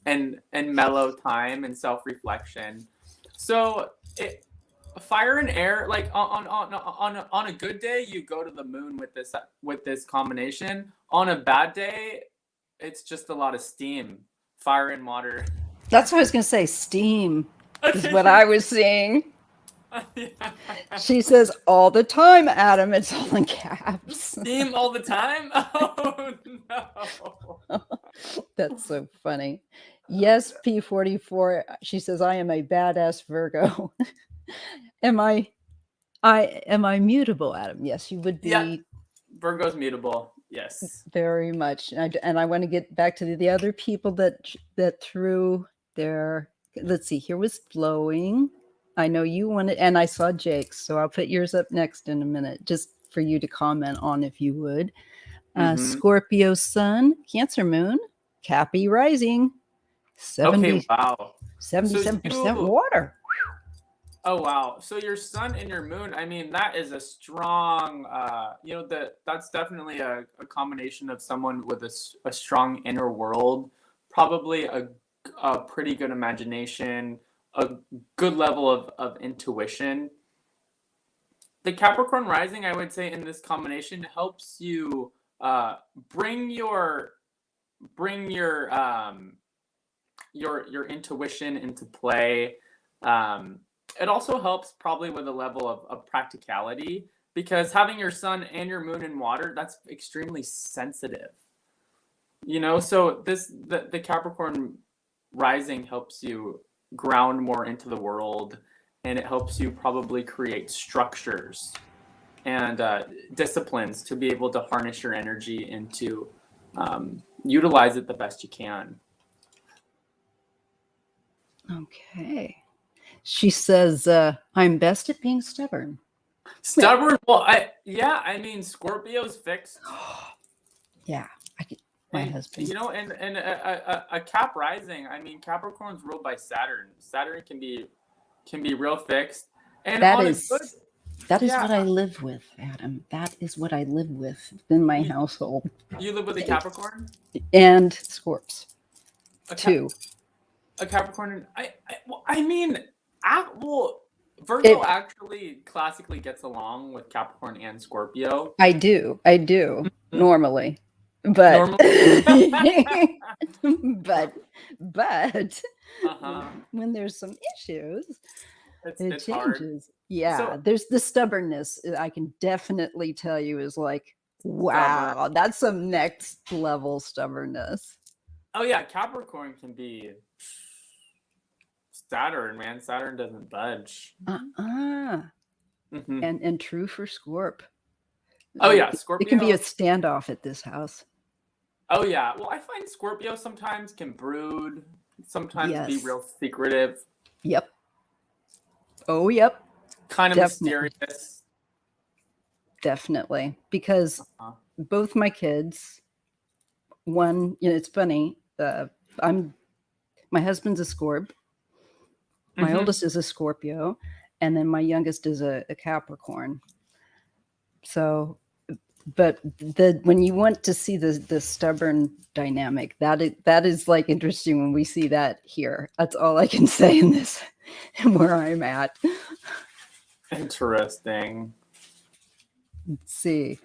and mellow time and self-reflection. So fire and air, like on a good day, you go to the moon with this combination. On a bad day, it's just a lot of steam, fire and water. That's what I was going to say. Steam is what I was seeing. She says all the time, Adam. It's all in caps. Steam all the time? Oh, no. That's so funny. Yes, P44. She says, I am a badass Virgo. Am I mutable, Adam? Yes, you would be. Yeah. Virgo's mutable. Yes. Very much. And I want to get back to the other people that threw their, let's see, here was flowing. I know you want it, and I saw Jake's, so I'll put yours up next in a minute, just for you to comment on if you would. Mm-hmm. Scorpio Sun, Cancer Moon, Cappy Rising, Okay, 70, wow. So 77% you, water. oh wow. So your sun and your moon, I mean, that is a strong, that's definitely a combination of someone with a strong inner world, probably a pretty good imagination, a good level of intuition. The Capricorn rising, I would say, in this combination helps you bring your intuition into play. It also helps probably with a level of practicality, because having your sun and your moon in water, that's extremely sensitive. So the Capricorn rising helps you ground more into the world, and it helps you probably create structures and disciplines to be able to harness your energy and to utilize it the best you can. Okay. She says, I'm best at being stubborn. Stubborn. Well, I mean, Scorpio's fixed. Yeah, my husband. And a Cap rising. I mean, Capricorn's ruled by Saturn. Saturn can be real fixed. And That on is a good, that is yeah, what I live with, Adam. That is what I live with in my household. you live with a Capricorn And Scorps a too. A Capricorn. I mean, Virgo actually classically gets along with Capricorn and Scorpio. I do normally, but but when there's some issues, it changes. Hard. Yeah, so, there's the stubbornness. I can definitely tell you is like, wow, stubborn. That's some next level stubbornness. Oh yeah, Capricorn can be Saturn, man. Saturn doesn't budge. And true for Scorp. Oh yeah, Scorpio. It can be a standoff at this house. Oh yeah. Well, I find Scorpio sometimes can brood, sometimes be real secretive. Yep. Oh, yep. Kind of mysterious. Definitely. Because both my kids, one, it's funny, my husband's a Scorp. My oldest is a Scorpio, and then my youngest is a Capricorn. So, but when you want to see the stubborn dynamic, that is like interesting when we see that here. That's all I can say in this, where I'm at. Interesting. Let's see.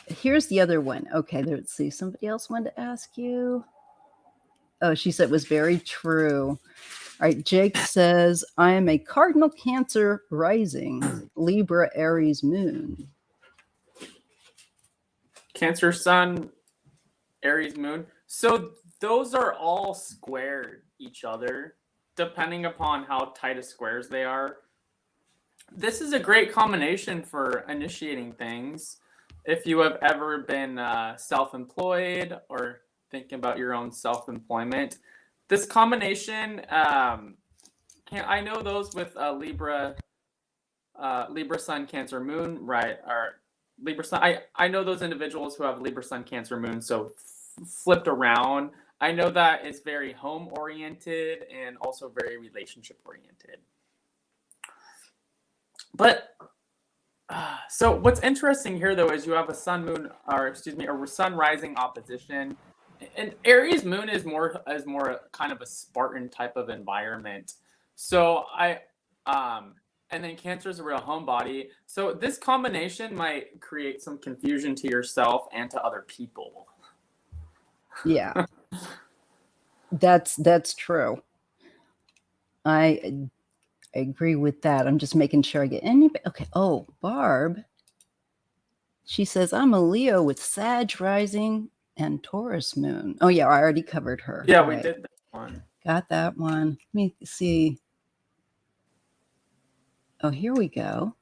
Here's the other one. Okay, let's see. Somebody else wanted to ask you. Oh, she said it was very true. All right, Jake says, I am a Cardinal Cancer rising, Libra Aries moon. Cancer sun, Aries moon. So those are all squared each other, depending upon how tight of squares they are. This is a great combination for initiating things. If you have ever been self-employed or thinking about your own self-employment, this combination, I know those with Libra Sun, Cancer Moon, right? Or Libra Sun. I know those individuals who have Libra Sun, Cancer Moon. So flipped around, I know that it's very home oriented and also very relationship oriented. But so what's interesting here, though, is you have a sun rising opposition. And Aries moon is more kind of a Spartan type of environment. So and then Cancer is a real homebody. So this combination might create some confusion to yourself and to other people. Yeah, that's true. I agree with that. I'm just making sure I get anybody. Okay. Oh, Barb. She says, I'm a Leo with Sag rising and Taurus moon. Oh, yeah, I already covered her. Yeah, we did that one. Got that one. Let me see. Oh, here we go.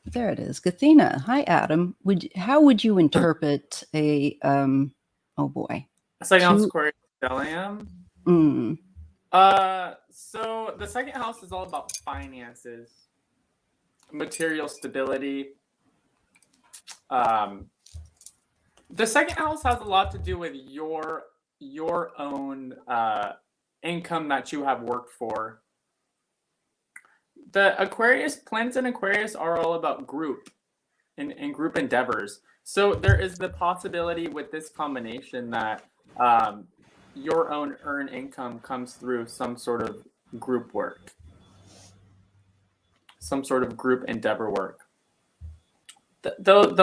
There it is. Gathina. Hi, Adam. How would you interpret a oh boy. It's like on Square Stellium. So the second house is all about finances, material stability. The second house has a lot to do with your own income that you have worked for. The Aquarius, planets in Aquarius are all about group and group endeavors. So there is the possibility with this combination that your own earned income comes through some sort of group work, some sort of group endeavor work. But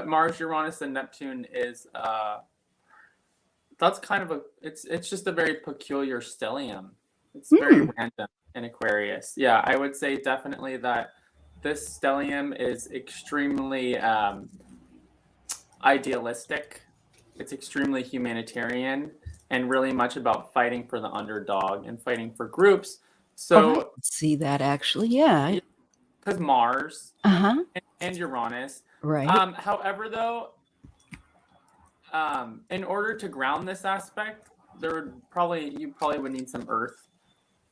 Mars, Uranus, and Neptune is that's kind of it's just a very peculiar stellium. It's very random in Aquarius. Yeah, I would say definitely that this stellium is extremely idealistic. It's extremely humanitarian and really much about fighting for the underdog and fighting for groups. So I can see that actually, yeah. Because Mars and Uranus. Right. However, though, in order to ground this aspect, you probably would need some Earth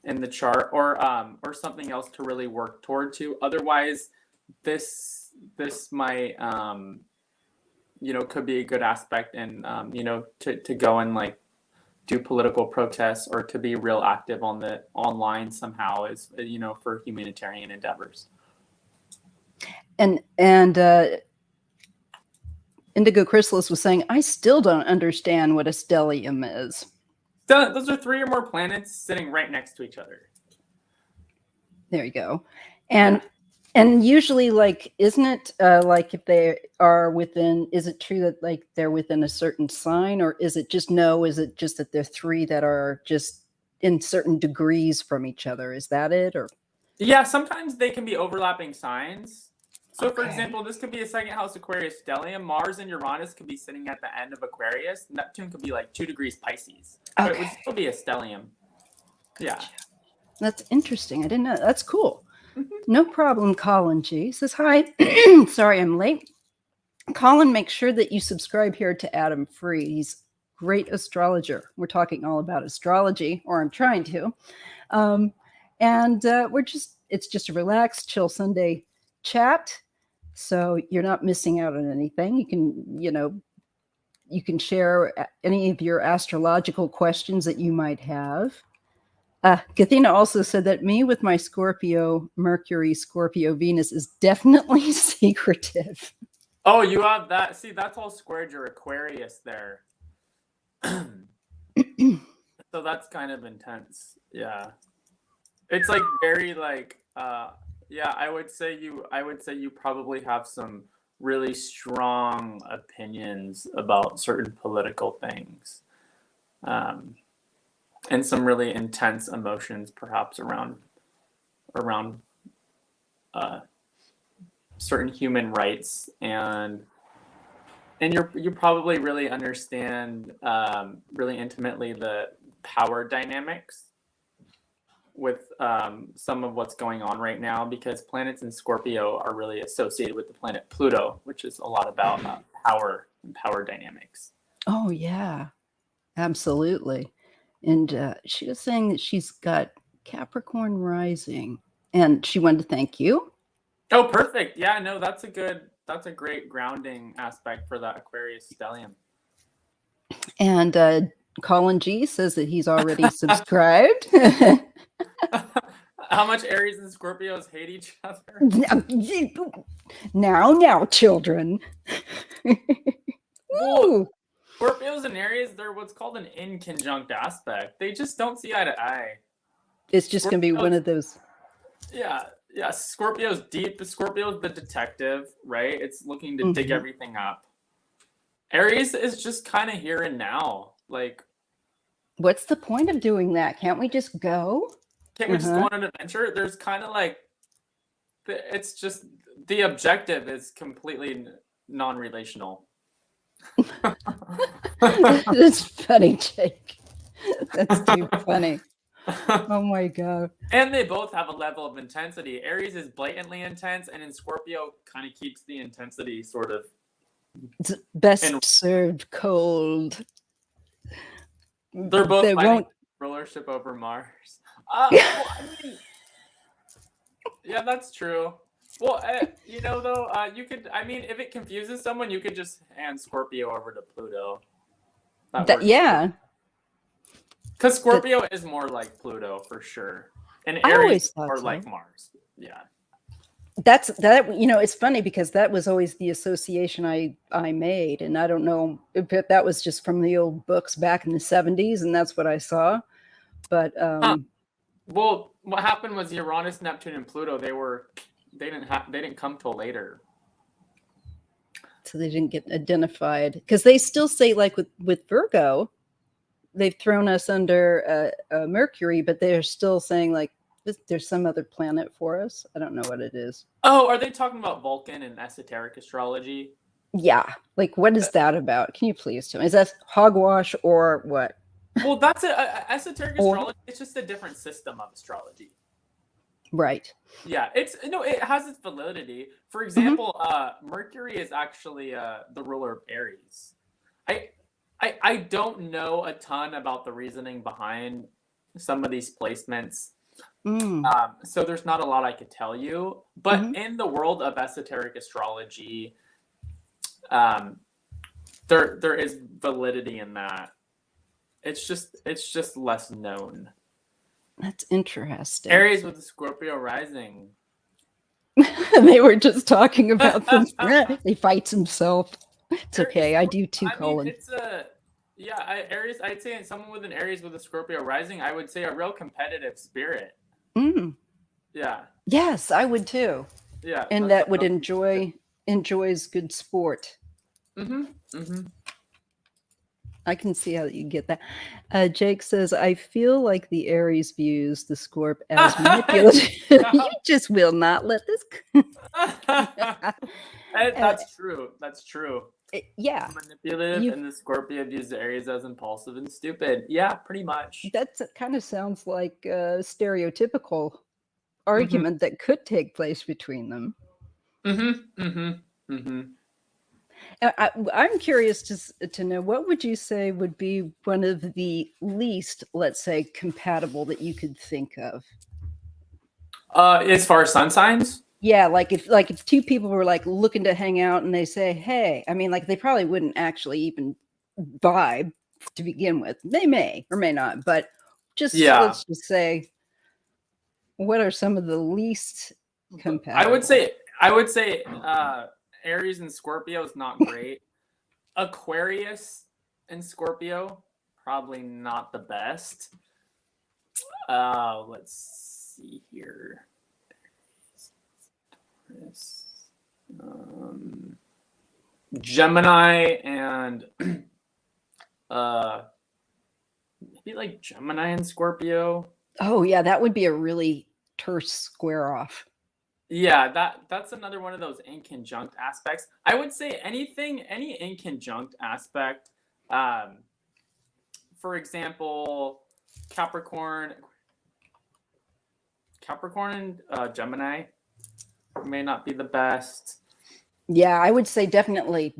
in the chart, or something else to really work toward to. Otherwise, this might could be a good aspect, and to go and like do political protests or to be real active on the online somehow is for humanitarian endeavors. And Indigo Chrysalis was saying, I still don't understand what a stellium is. Those are 3 or more planets sitting right next to each other. There you go. And usually, like, isn't it like if they are within, is it true that like they're within a certain sign, or is it just that they're 3 that are just in certain degrees from each other? Is that it? Or yeah, sometimes they can be overlapping signs. So, for example, this could be a second house Aquarius stellium. Mars and Uranus could be sitting at the end of Aquarius. Neptune could be like 2 degrees Pisces. But it would still be a stellium. Yeah. That's interesting. I didn't know. That's cool. No problem, Colin G. Says, hi. Sorry I'm late. Colin, make sure that you subscribe here to Adam Free. He's a great astrologer. We're talking all about astrology, or I'm trying to. It's just a relaxed, chill Sunday chat. So you're not missing out on anything. You can share any of your astrological questions that you might have. Kathina also said that me with my Scorpio, Mercury, Scorpio, Venus is definitely secretive. Oh, you have that. See, that's all squared your Aquarius there. So that's kind of intense. Yeah. It's like very like, yeah, I would say you probably have some really strong opinions about certain political things. And some really intense emotions, perhaps around certain human rights, and you probably really understand really intimately the power dynamics with some of what's going on right now, because planets in Scorpio are really associated with the planet Pluto, which is a lot about power and power dynamics. Oh yeah, absolutely. And she was saying that she's got Capricorn rising, and she wanted to thank you. Oh, perfect. Yeah, no, that's a great grounding aspect for that Aquarius stellium. And Colin G says that he's already subscribed. How much Aries and Scorpios hate each other? Now, children. Well, Scorpios and Aries, they're what's called an inconjunct aspect. They just don't see eye to eye. It's just going to be one of those. Yeah. Scorpio's deep. Scorpio's the detective, right? It's looking to dig everything up. Aries is just kind of here and now. Like, what's the point of doing that? Can't we just go? Can't we just go on an adventure? There's kind of like, it's just the objective is completely non-relational. That's funny, Jake. That's too funny. Oh my God. And they both have a level of intensity. Aries is blatantly intense, and in Scorpio kind of keeps the intensity sort of. It's best served cold. They're both fighting. Rulership over Mars. Well, I mean, yeah, that's true. Well, though, you could. I mean, if it confuses someone, you could just hand Scorpio over to Pluto. That That works. yeah. Because That Scorpio is more like Pluto for sure, and I Aries always is thought more so. like Mars. Yeah. That's that. It's funny because that was always the association I made, and I don't know if that was just from the old books back in the 70s, and that's what I saw. But Well, what happened was Uranus, Neptune, and Pluto. They didn't come till later. so they didn't get identified because they still say like with Virgo, they've thrown us under Mercury, but they're still saying like there's some other planet for us. I don't know what it is. Oh, are they talking about Vulcan and esoteric astrology? Yeah, like what is that about? Can you please tell me? Is that hogwash or what? Well, that's esoteric Or astrology. It's just a different system of astrology. right. Yeah, it has its validity. For Mhm. example, Mercury is actually the ruler of Aries. I don't know a ton about the reasoning behind some of these placements. So there's not a lot I could tell you. But Mhm. in the world of esoteric astrology, there is validity in that. It's just less known. That's interesting. Aries with the Scorpio rising. They were just talking about them. He fights himself. It's Aries, okay. I do too, I mean, Colin. it's a Aries. I'd say someone with an Aries with a Scorpio rising. I would say a real competitive spirit. Mm. Yeah, Yes, I would too. yeah, And that's that would a enjoys good sport. Mm-hmm. I can see how you get that. Jake says, I feel like the Aries views the Scorp as manipulative. You just will not let this. That's true. That's true. Yeah. Manipulative, and the Scorpio views the Aries as impulsive and stupid. Yeah, pretty much. That kind of sounds like a stereotypical argument that could take place between them. I'm curious to know, what would you say would be one of the least, let's say, compatible that you could think of? As far as sun signs? Yeah, like if two people were like looking to hang out and they say, hey, I mean, like they probably wouldn't actually even vibe to begin with. They may or may not, but let's just say, what are some of the least compatible? I would say Aries and Scorpio is not great. Aquarius and Scorpio, probably not the best. Let's see here. Gemini and maybe like Gemini and Scorpio. Oh yeah, that would be a really terse square off. Yeah, that's another one of those inconjunct aspects. I would say any inconjunct aspect. For example, Capricorn and Gemini may not be the best. Yeah, I would say definitely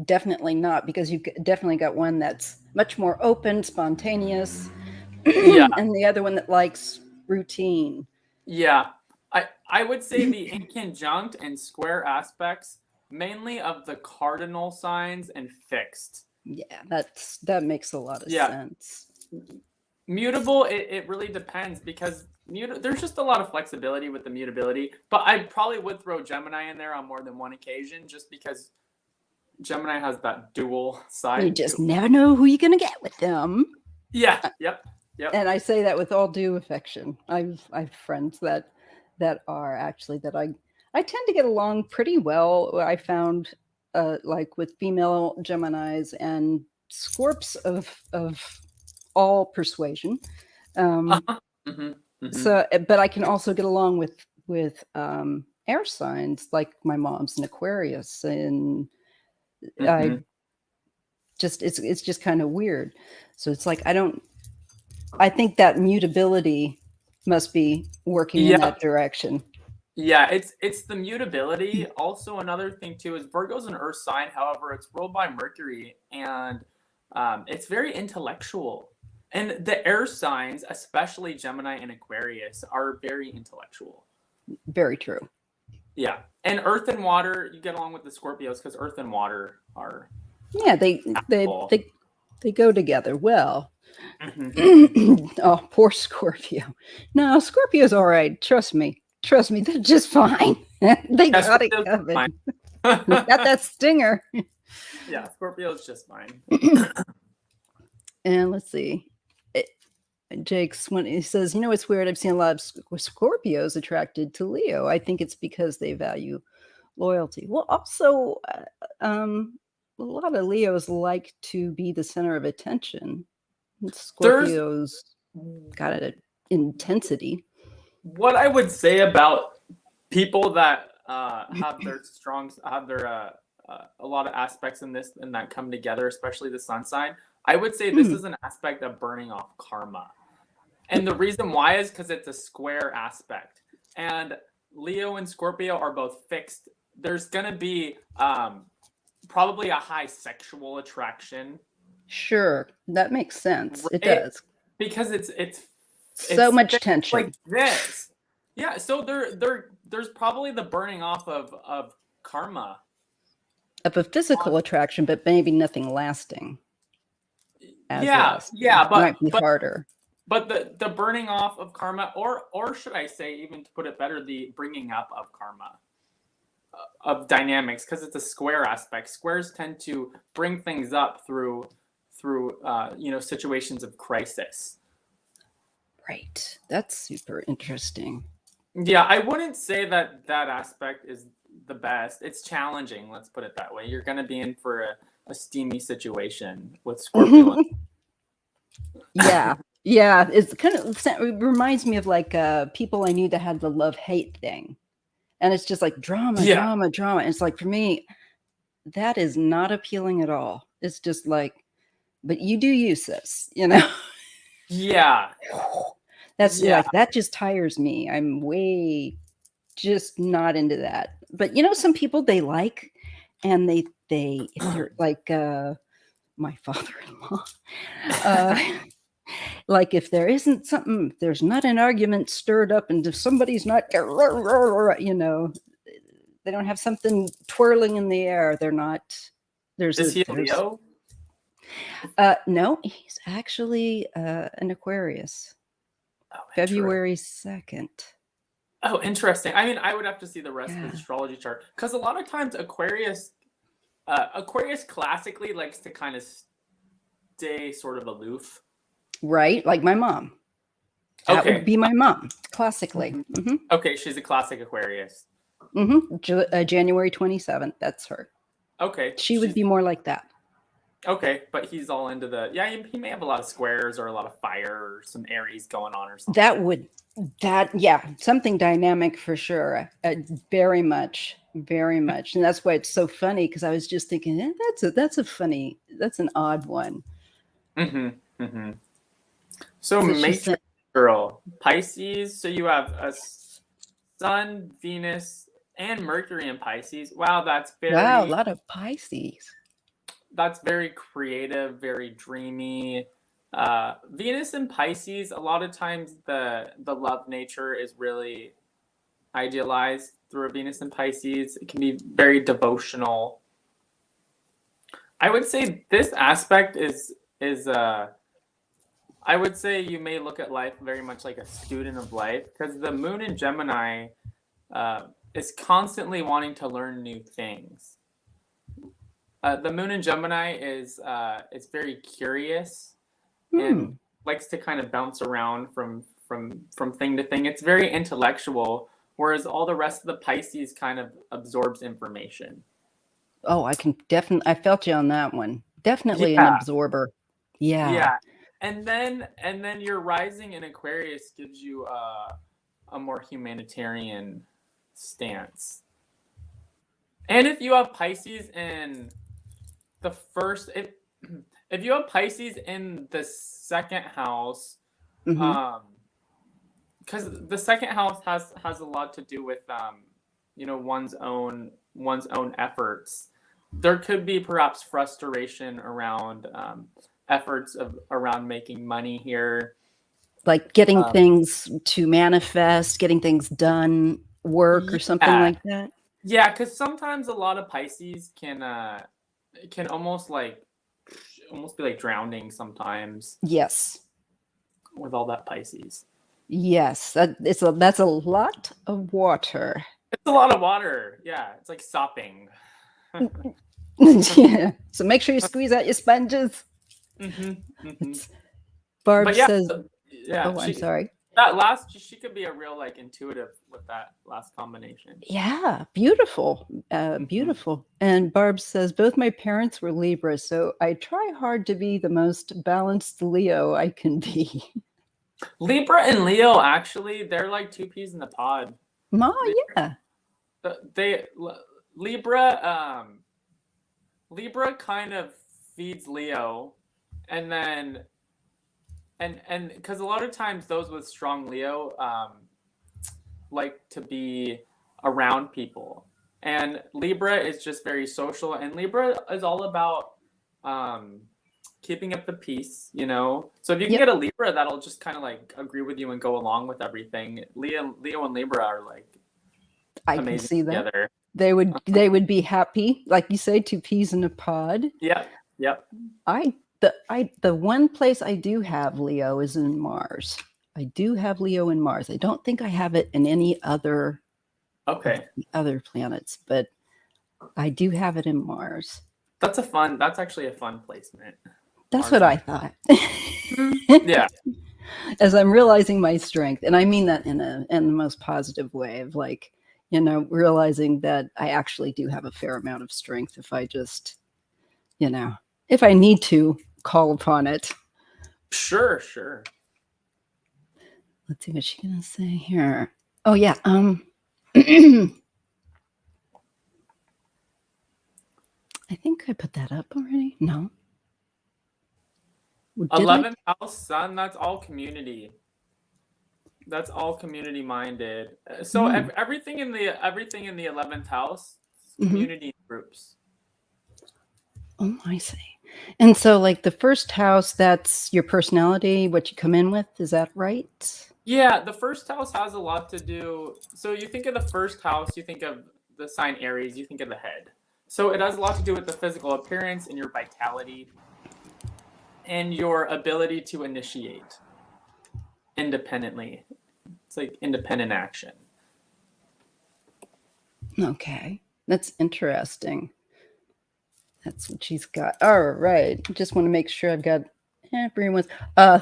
not, because you've definitely got one that's much more open, spontaneous, and the other one that likes routine. Yeah, I would say the inconjunct and square aspects mainly of the cardinal signs and fixed. Yeah, that makes a lot of sense. Mutable, it really depends, because there's just a lot of flexibility with the mutability. But I probably would throw Gemini in there on more than one occasion, just because Gemini has that dual side. You just never know who you're going to get with them. Yeah. Yep. And I say that with all due affection. I've friends that are actually that I tend to get along pretty well. I found like with female Geminis and Scorps of all persuasion. So, but I can also get along with air signs, like my mom's an Aquarius, and it's just kind of weird. So it's like I think that mutability must be working in that direction. Yeah, it's the mutability. Also, another thing too is Virgo's an earth sign. However, it's ruled by Mercury, and it's very intellectual. And the air signs, especially Gemini and Aquarius, are very intellectual. Very true. Yeah. And earth and water, you get along with the Scorpios because earth and water are Yeah, compatible. they go together well. Mhm. Oh, poor Scorpio. No, Scorpio's all right. Trust me. Trust me, they're just fine. They Yeah, got it Scorpio's covered. fine. They got that stinger. Yeah, Scorpio's just fine. And let's see. Jake's when he says, you know, it's weird. I've seen a lot of Scorpios attracted to Leo. I think it's because they value loyalty. Well, also, a lot of Leos like to be the center of attention. There's Scorpios got an intensity. what I would say about people that have their a lot of aspects in this and that come together, especially the sun sign. I would say this is an aspect of burning off karma. And the reason why is because it's a square aspect. And Leo and Scorpio are both fixed. There's going to be probably a high sexual attraction. Sure, that makes sense. Right? It does. Because it's So much fixed tension. like this. Yeah, so there's probably the burning off of karma. Of a physical attraction, but maybe nothing lasting. Yeah, might be harder. But the burning off of karma, or should I say, even to put it better, the bringing up of karma, of dynamics, because it's a square aspect. Squares tend to bring things up through situations of crisis. Right. That's super interesting. Yeah, I wouldn't say that aspect is the best. It's challenging. Let's put it that way. You're going to be in for a steamy situation with Scorpio. Yeah. Yeah, it's kind of, it reminds me of like people I knew that had the love-hate thing. And it's just like drama. And it's like, for me, that is not appealing at all. It's just like, but you do use this, you know? Yeah. That's like, that just tires me. I'm way just not into that. But you know, some people they like, and they if they're like my father-in-law, like if there isn't something, there's not an argument stirred up, and if somebody's not, you know, they don't have something twirling in the air, they're not. Is he a Leo? No, he's actually an Aquarius. Oh, February 2nd. Oh, interesting. I mean, I would have to see the rest of the astrology chart, because a lot of times Aquarius classically likes to kind of stay sort of aloof. Right, like my mom. That would be my mom, classically. Mm-hmm. Okay, she's a classic Aquarius. Mm-hmm. January 27th, that's her. Okay. She would be more like that. Okay, but he's all into he may have a lot of squares or a lot of fire or some Aries going on or something. Something dynamic for sure. Very much. And that's why it's so funny, because I was just thinking, that's an odd one. So matrix girl, Pisces. So you have a Sun, Venus, and Mercury in Pisces. Wow, a lot of Pisces. That's very creative, very dreamy. Venus and Pisces, a lot of times the love nature is really idealized through a Venus and Pisces. It can be very devotional. I would say this aspect is I would say you may look at life very much like a student of life, because the moon in Gemini is constantly wanting to learn new things. The moon in Gemini is very curious and likes to kind of bounce around from thing to thing. It's very intellectual, whereas all the rest of the Pisces kind of absorbs information. Oh, I felt you on that one. Definitely an absorber. Yeah. And then your rising in Aquarius gives you a more humanitarian stance. And if you have Pisces in the first, if you have Pisces in the second house, because the second house has a lot to do with one's own efforts. There could be perhaps frustration around efforts around making money here. Like getting things to manifest, getting things done, work or something Yeah. like that? Yeah, because sometimes a lot of Pisces can almost be like drowning sometimes Yes. with all that Pisces. Yes. That's a lot of water. It's a lot of water. Yeah, it's like sopping. Yeah. So make sure you squeeze out your sponges. Barb But yeah, says, yeah, oh, I'm sorry. she could be a real like intuitive with that last combination. Yeah, beautiful. Beautiful. And Barb says, both my parents were Libra, so I try hard to be the most balanced Leo I can be. Libra and Leo, actually, they're like two peas in the pod. Ma, yeah. Libra Libra kind of feeds Leo, and then and because a lot of times those with strong Leo like to be around people, and Libra is just very social, and Libra is all about keeping up the peace, you know. So if you can get a Libra that'll just kind of like agree with you and go along with everything, Leo and Libra are like I amazing can see that. together. They would be happy, like you say, two peas in a pod. Yep. The one place I do have Leo is in Mars. I do have Leo in Mars. I don't think I have it in any other other planets, but I do have it in Mars. That's actually a fun placement. That's what I thought. Yeah. As I'm realizing my strength, and I mean that in the most positive way of like, you know, realizing that I actually do have a fair amount of strength if I just, you know, if I need to call upon it. Sure. Let's see what she's gonna say here. Oh yeah. I think I put that up already. No. 11th house sun, that's all community. That's all community minded. So everything in the 11th house, community groups. Oh, I see. And so like the first house, that's your personality, what you come in with, is that right? Yeah, the first house has a lot to do. So you think of the first house, you think of the sign Aries, you think of the head. So it has a lot to do with the physical appearance and your vitality and your ability to initiate independently. It's like independent action. Okay. That's interesting. That's what she's got. All right. Just want to make sure I've got everyone's.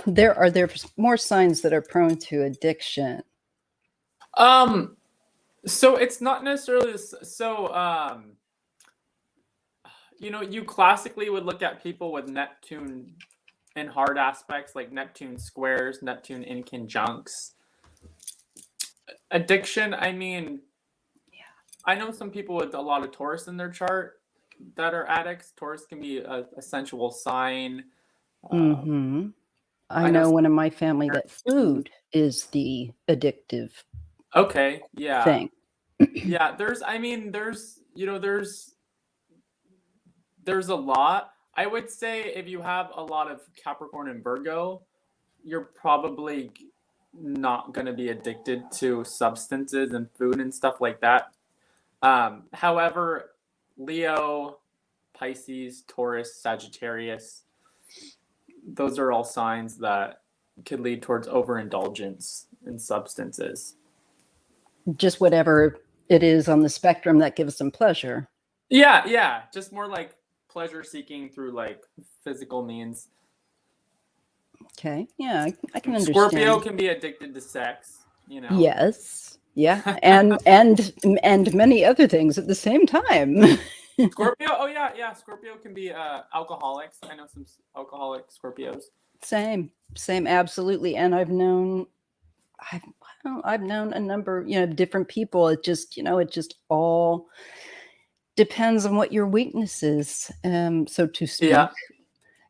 There are more signs that are prone to addiction. So it's not necessarily so. You know, you classically would look at people with Neptune in hard aspects, like Neptune squares, Neptune in conjuncts. Addiction, I mean, I know some people with a lot of Taurus in their chart that are addicts. Taurus can be a sensual sign. I know one of my family that food is the addictive thing. Yeah, there's a lot. I would say if you have a lot of Capricorn and Virgo, you're probably not going to be addicted to substances and food and stuff like that. However, Leo, Pisces, Taurus, Sagittarius, those are all signs that could lead towards overindulgence in substances. Just whatever it is on the spectrum that gives them pleasure. Yeah. Just more like pleasure seeking through like physical means. Okay. Yeah, I can understand. Scorpio can be addicted to sex, you know. Yes. Yeah. and many other things at the same time. Scorpio, oh yeah. Scorpio can be alcoholics. I know some alcoholic Scorpios. Same, absolutely. And I've known a number, different people. It just, it just all depends on what your weakness is, so to speak. Yeah.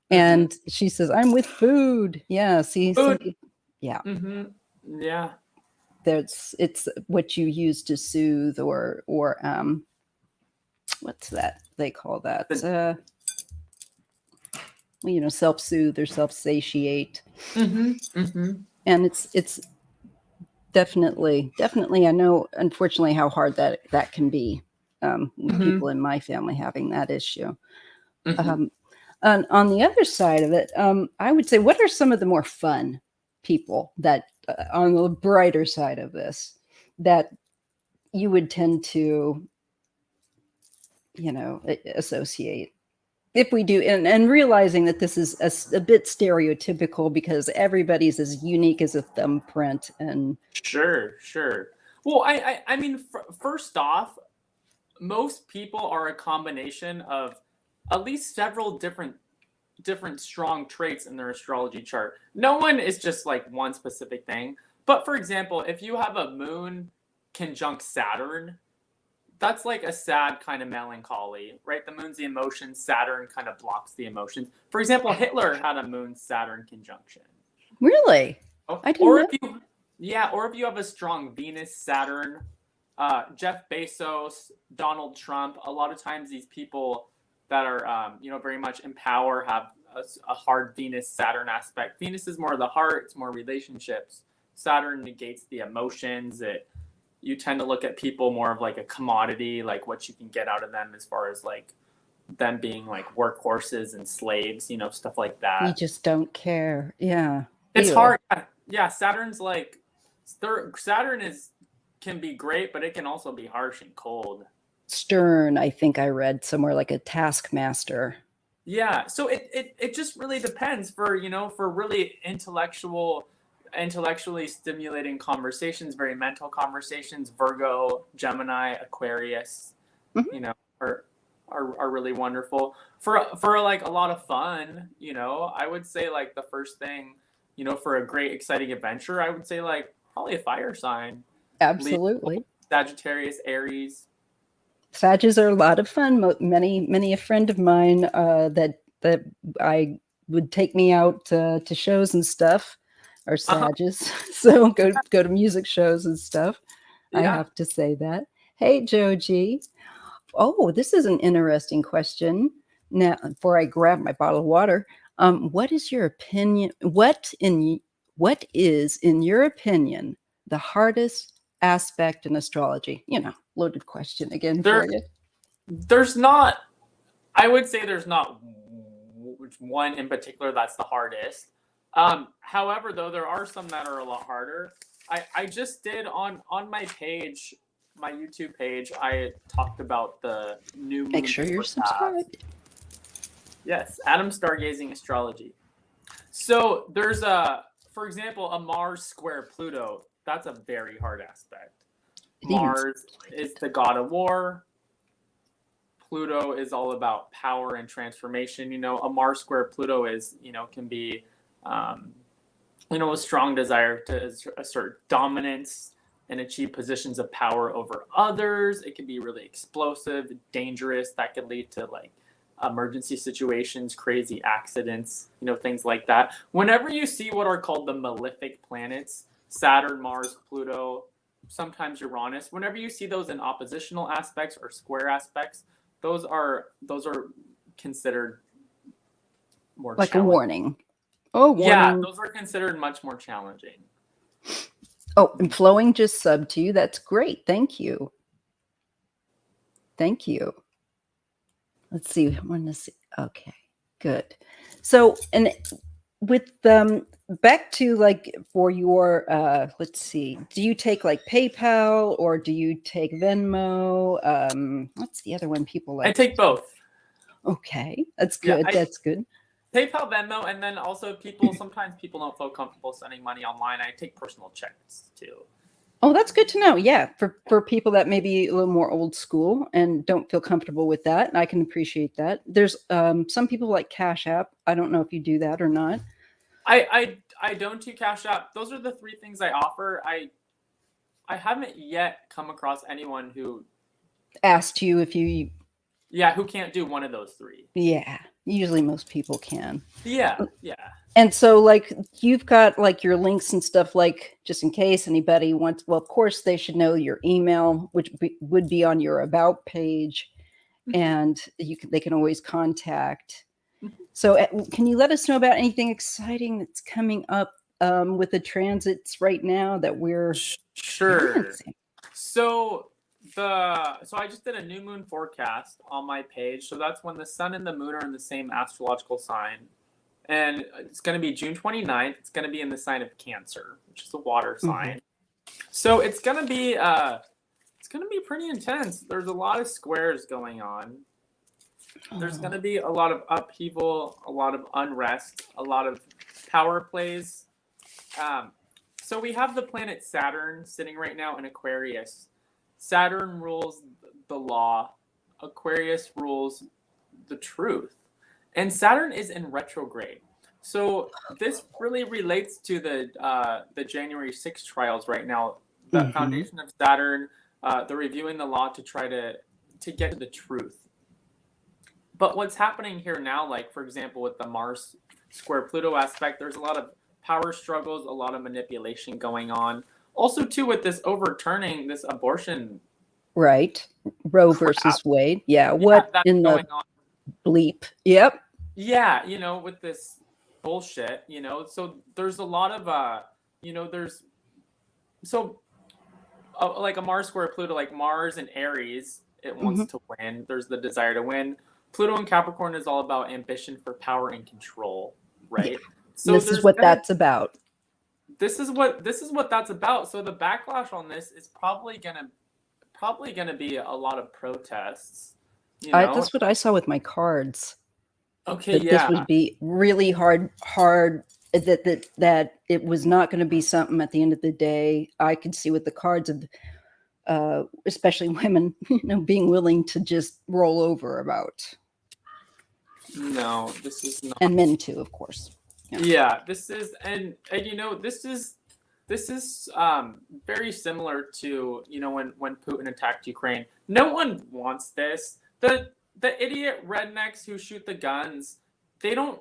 And she says, I'm with food. Yeah. See, food. Yeah. Yeah. It's what you use to soothe or what's that they call that? self-soothe or self-satiate. Mm-hmm. And it's definitely, I know, unfortunately, how hard that can be, with Mm-hmm. people in my family having that issue. Mm-hmm. Um, on the other side of it, I would say, what are some of the more fun people that, on the brighter side of this, that you would tend to, associate? If we do, and realizing that this is a bit stereotypical because everybody's as unique as a thumbprint. And Sure. Well, I mean, first off, most people are a combination of at least several different strong traits in their astrology chart. No one is just like one specific thing. But for example, if you have a moon conjunct Saturn, that's like a sad kind of melancholy, right? The moon's the emotions, Saturn kind of blocks the emotions. For example, Hitler had a moon Saturn conjunction. really, Oh, I didn't or know. if you, yeah, or if you have a strong Venus Saturn, Jeff Bezos, Donald Trump. A lot of times, these people that are very much in power have a hard Venus Saturn aspect. Venus is more of the heart; it's more relationships. Saturn negates the emotions. You tend to look at people more of like a commodity, like what you can get out of them as far as like them being like workhorses and slaves, stuff like You that. just don't care. Yeah. It's Ew. hard. Yeah, Saturn's like Saturn is can be great, but it can also be harsh and cold. Stern, I think I read somewhere, like a taskmaster. Yeah, so it just really depends for really intellectually stimulating conversations, very mental conversations. Virgo, Gemini, Aquarius, Mhm. you know, are are really wonderful for like a lot of fun. I would say like the first thing, for a great exciting adventure, I would say like probably a fire sign, Leo, Absolutely. Sagittarius, Aries. Sages are a lot of fun. Many a friend of mine, that I would take me out to shows and stuff are Uh-huh. Sages. So go to music shows and stuff. I Yeah. have to say that. Hey, Joji. Oh, this is an interesting question. Now, before I grab my bottle of water, what is your opinion? What is, in your opinion, the hardest aspect in astrology? Loaded question again There for you. there's not I would say there's not one in particular that's the hardest. However, though, there are some that are a lot harder. I just did on my page, my YouTube page, I talked about the new moon Make sure you're forecast. subscribed. Yes, Adam Stargazing Astrology. So there's for example, a Mars square Pluto. That's a very hard aspect. It even Mars is the god of war. Pluto is all about power and transformation. A Mars square Pluto can be, a strong desire to assert dominance and achieve positions of power over others. It can be really explosive, dangerous. That could lead to like emergency situations, crazy accidents, things like that. Whenever you see what are called the malefic planets, Saturn, Mars, Pluto, sometimes Uranus, whenever you see those in oppositional aspects or square aspects, those are considered more like a challenging. warning. Oh, Yeah, warning. those are considered much more challenging. Oh, and Flowing just subbed to you. That's great. Thank you. Thank you. Let's see. I want to see. Okay, good. So, and with back to like for your let's see, do you take like PayPal or do you take Venmo? What's the other one people like I take both. Okay, that's Yeah, good. That's good. PayPal, Venmo, and then also sometimes people don't feel comfortable sending money online. I take personal checks too. Oh, that's good to know. Yeah, for people that may be a little more old school and don't feel comfortable with that, I can appreciate that. There's some people like Cash App. I don't know if you do that or not. I don't do Cash App. Those are the three things I offer. I haven't yet come across anyone who Asked you if you. who can't do one of those three. Yeah, usually most people can. Yeah. And so, like, you've got like your links and stuff, like just in case anybody wants. Well, of course, they should know your email, which would be on your about page, and they can always contact. So, can you let us know about anything exciting that's coming up with the transits right now that we're Sure. experiencing? So so I just did a new moon forecast on my page. So that's when the sun and the moon are in the same astrological sign. And it's going to be June 29th. It's going to be in the sign of Cancer, which is a water Mm-hmm. sign. So it's going to be pretty intense. There's a lot of squares going on. There's going to be a lot of upheaval, a lot of unrest, a lot of power plays. Um, so we have the planet Saturn sitting right now in Aquarius. Saturn rules the law. Aquarius rules the truth. And Saturn is in retrograde. So this really relates to the January 6th trials right now. The Mm-hmm. foundation of Saturn, they're reviewing the law to try to get to the truth. But what's happening here now, like for example, with the Mars square Pluto aspect, there's a lot of power struggles, a lot of manipulation going on. Also, too, with this overturning, this abortion Right. Roe crap, versus Wade. Yeah. yeah, What that's in the going on. bleep? Yep. Yeah, with this bullshit, so there's a lot of, there's, so like a Mars square Pluto, like Mars and Aries, it Mm-hmm. wants to win. There's the desire to win. Pluto and Capricorn is all about ambition for power and control, Yeah. right? And So this is there's what gonna that's about. this is what that's about. So the backlash on this is probably gonna be a lot of protests, you know. That's what I saw with my cards. Okay, That this yeah, would be really hard. That it was not going to be something at the end of the day. I could see with the cards of, especially women, being willing to just roll over about, no, this is not. and men too, of course. Yeah. Yeah, this is and this is very similar to when Putin attacked Ukraine. No one wants this. The idiot rednecks who shoot the guns, they don't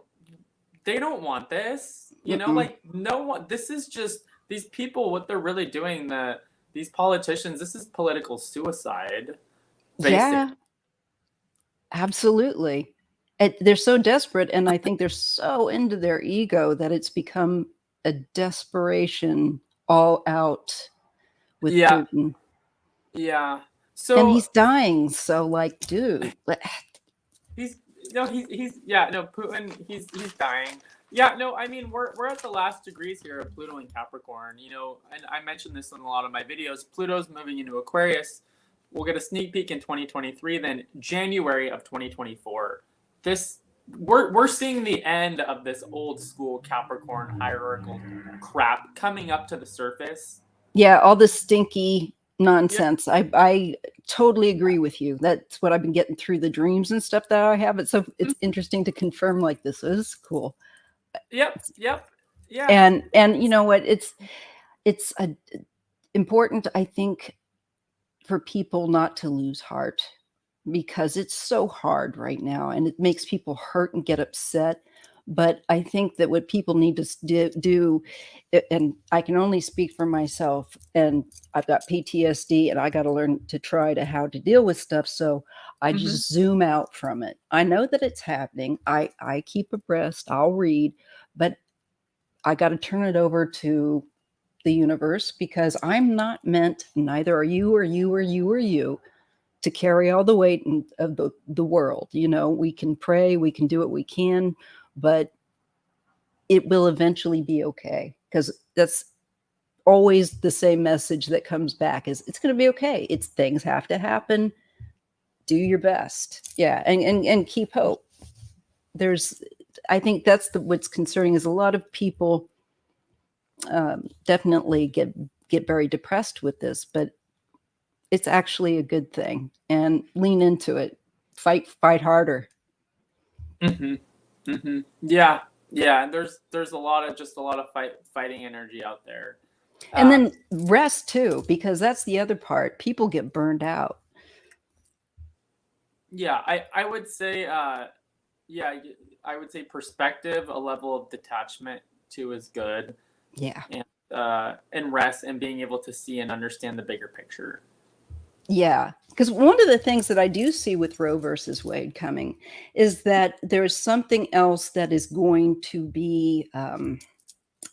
they don't want this. Mm-mm. Like no one. This is just these people. What they're really doing. These politicians. This is political suicide, basically. Yeah, absolutely. They're so desperate, and I think they're so into their ego that it's become a desperation all out with Yeah, Putin. yeah. And So he's dying, so like, dude, he's no, he's yeah, no, Putin, he's dying. Yeah, no, I mean we're at the last degrees here of Pluto and Capricorn, and I mentioned this in a lot of my videos. Pluto's moving into Aquarius. We'll get a sneak peek in 2023, then January of 2024. This we're seeing the end of this old school Capricorn hierarchical crap coming up to the surface. yeah, all this stinky Yep, nonsense. I totally agree with you. That's what I've been getting through the dreams and stuff that I have. It's interesting to confirm like this is cool. yep, yep, yeah. And you know what? It's important, I think, for people not to lose heart because it's so hard right now and it makes people hurt and get upset. But I think that what people need to do, and I can only speak for myself, and I've got PTSD and I got to learn to try to how to deal with stuff. So I Hmm. just zoom out from it. I know that it's happening. I keep abreast, I'll read, but I got to turn it over to the universe because I'm not meant, neither are you or you or you or you, to carry all the weight of the world. We can pray, we can do what we can, but it will eventually be okay because that's always the same message that comes back is it's going to be okay. It's things have to happen. Do your best. Yeah. And keep hope. I think that's what's concerning is a lot of people definitely get very depressed with this, but it's actually a good thing and lean into it. Fight harder. Hmm. Yeah, yeah. And there's a lot of fighting energy out there. And Um, then rest too, because that's the other part. People get burned out. yeah, I would say yeah, I would say perspective, a level of detachment too is good, Yeah. and rest and being able to see and understand the bigger picture. Yeah, because one of the things that I do see with Roe versus Wade coming is that there's something else that is going to be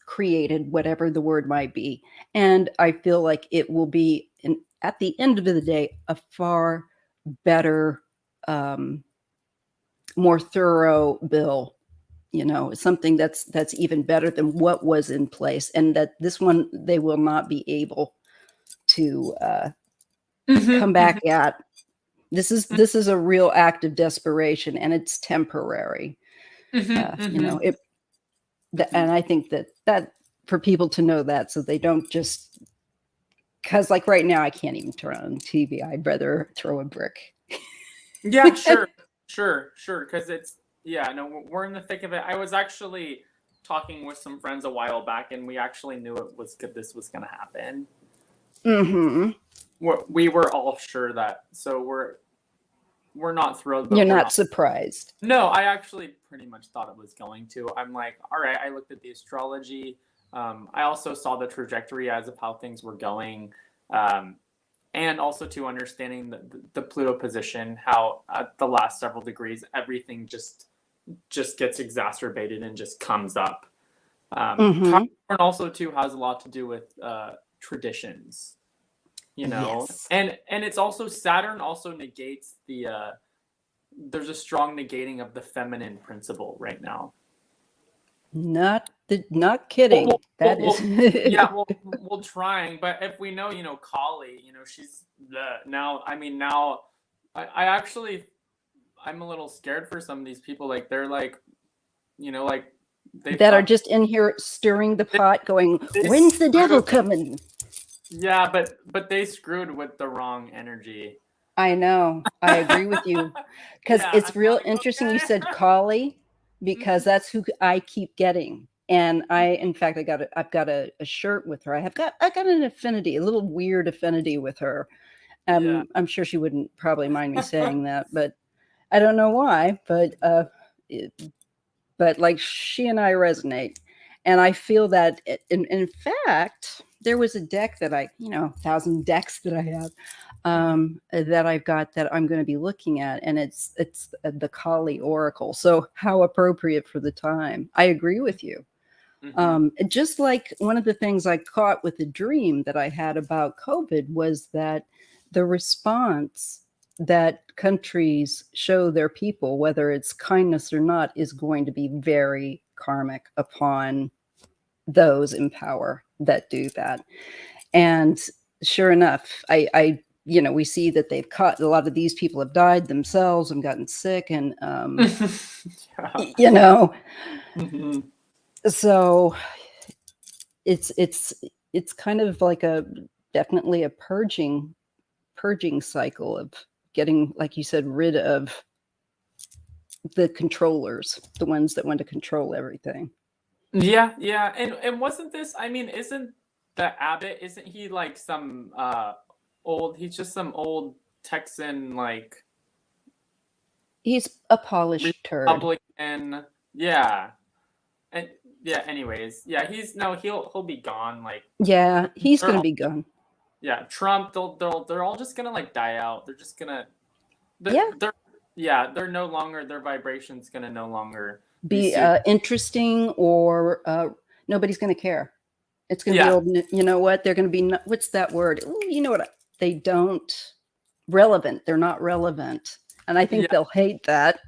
created, whatever the word might be. And I feel like it will be, at the end of the day, a far better, more thorough bill. Something that's even better than what was in place, and that this one they will not be able to come Mhm, back mhm, at. This is a real act of desperation, and it's temporary. mhm, You know mhm, it, mhm. and I think that for people to know that, so they don't just, because like right now I can't even turn on TV. I'd rather throw a brick. Yeah, sure, sure, sure. Because it's yeah, no, we're in the thick of it. I was actually talking with some friends a while back, and we actually knew it was good. This was going to happen. Hmm. We were all sure that. So we're not thrilled, You're but we're not not. surprised. No, I actually pretty much thought it was going to. I'm like, all right. I looked at the astrology. I also saw the trajectory as of how things were going. Um, and also to understanding the Pluto position, how at the last several degrees everything just gets exacerbated and just comes up. Hmm. Capricorn also too has a lot to do with traditions, Yes. and it's also Saturn also negates the. There's a strong negating of the feminine principle right now. Not Well, kidding. well, well, That is. well yeah, we're trying, but if we know, Kali, she's the now. I mean, now, I actually, I'm a little scared for some of these people. Like they're like, like they That are thought just in here stirring the they, pot, going, they "When's the devil screwed. coming?" Yeah, but they screwed with the wrong energy. I know. I agree with you, because Yeah, I'm it's real like, interesting. You said okay. collie, because Mhm. that's who I keep getting. And in fact, I've got a shirt with her. I got an affinity, a little weird affinity with her. Yeah. I'm sure she wouldn't probably mind me saying that, but I don't know why. It, but like she and I resonate. And I feel that in fact, there was a deck that 1,000 decks that I have, Mhm. that I've got that I'm going to be looking at, and it's the Kali Oracle. So how appropriate for the time. I agree with you. Mhm. Just like one of the things I caught with the dream that I had about COVID was that the response that countries show their people, whether it's kindness or not, is going to be very karmic upon those in power that do that. And sure enough, we see that they've caught a lot of these people have died themselves and gotten sick, and Yeah. you know, Mhm. so it's it's it's kind of like a definitely a purging cycle of getting, like you said, rid of the controllers, the ones that want to control everything. Yeah, yeah, and wasn't this? I mean, isn't the Abbott? Isn't he like some old? He's just some old Texan like He's a polished turd. Republican. Yeah, and yeah. Anyways, yeah, he's no. He'll be gone. Like Yeah, he's they're going to all. be gone. Yeah, Trump. They're all just gonna like die out. They're just gonna. Yeah, They're yeah. They're no longer. Their vibration's gonna no longer be be suited. interesting, or nobody's going to care. It's going to be Yeah, old. You know what? They're going to be, what's that word? Ooh, you know what? They don't relevant. They're not relevant. And I think yeah. they'll hate that.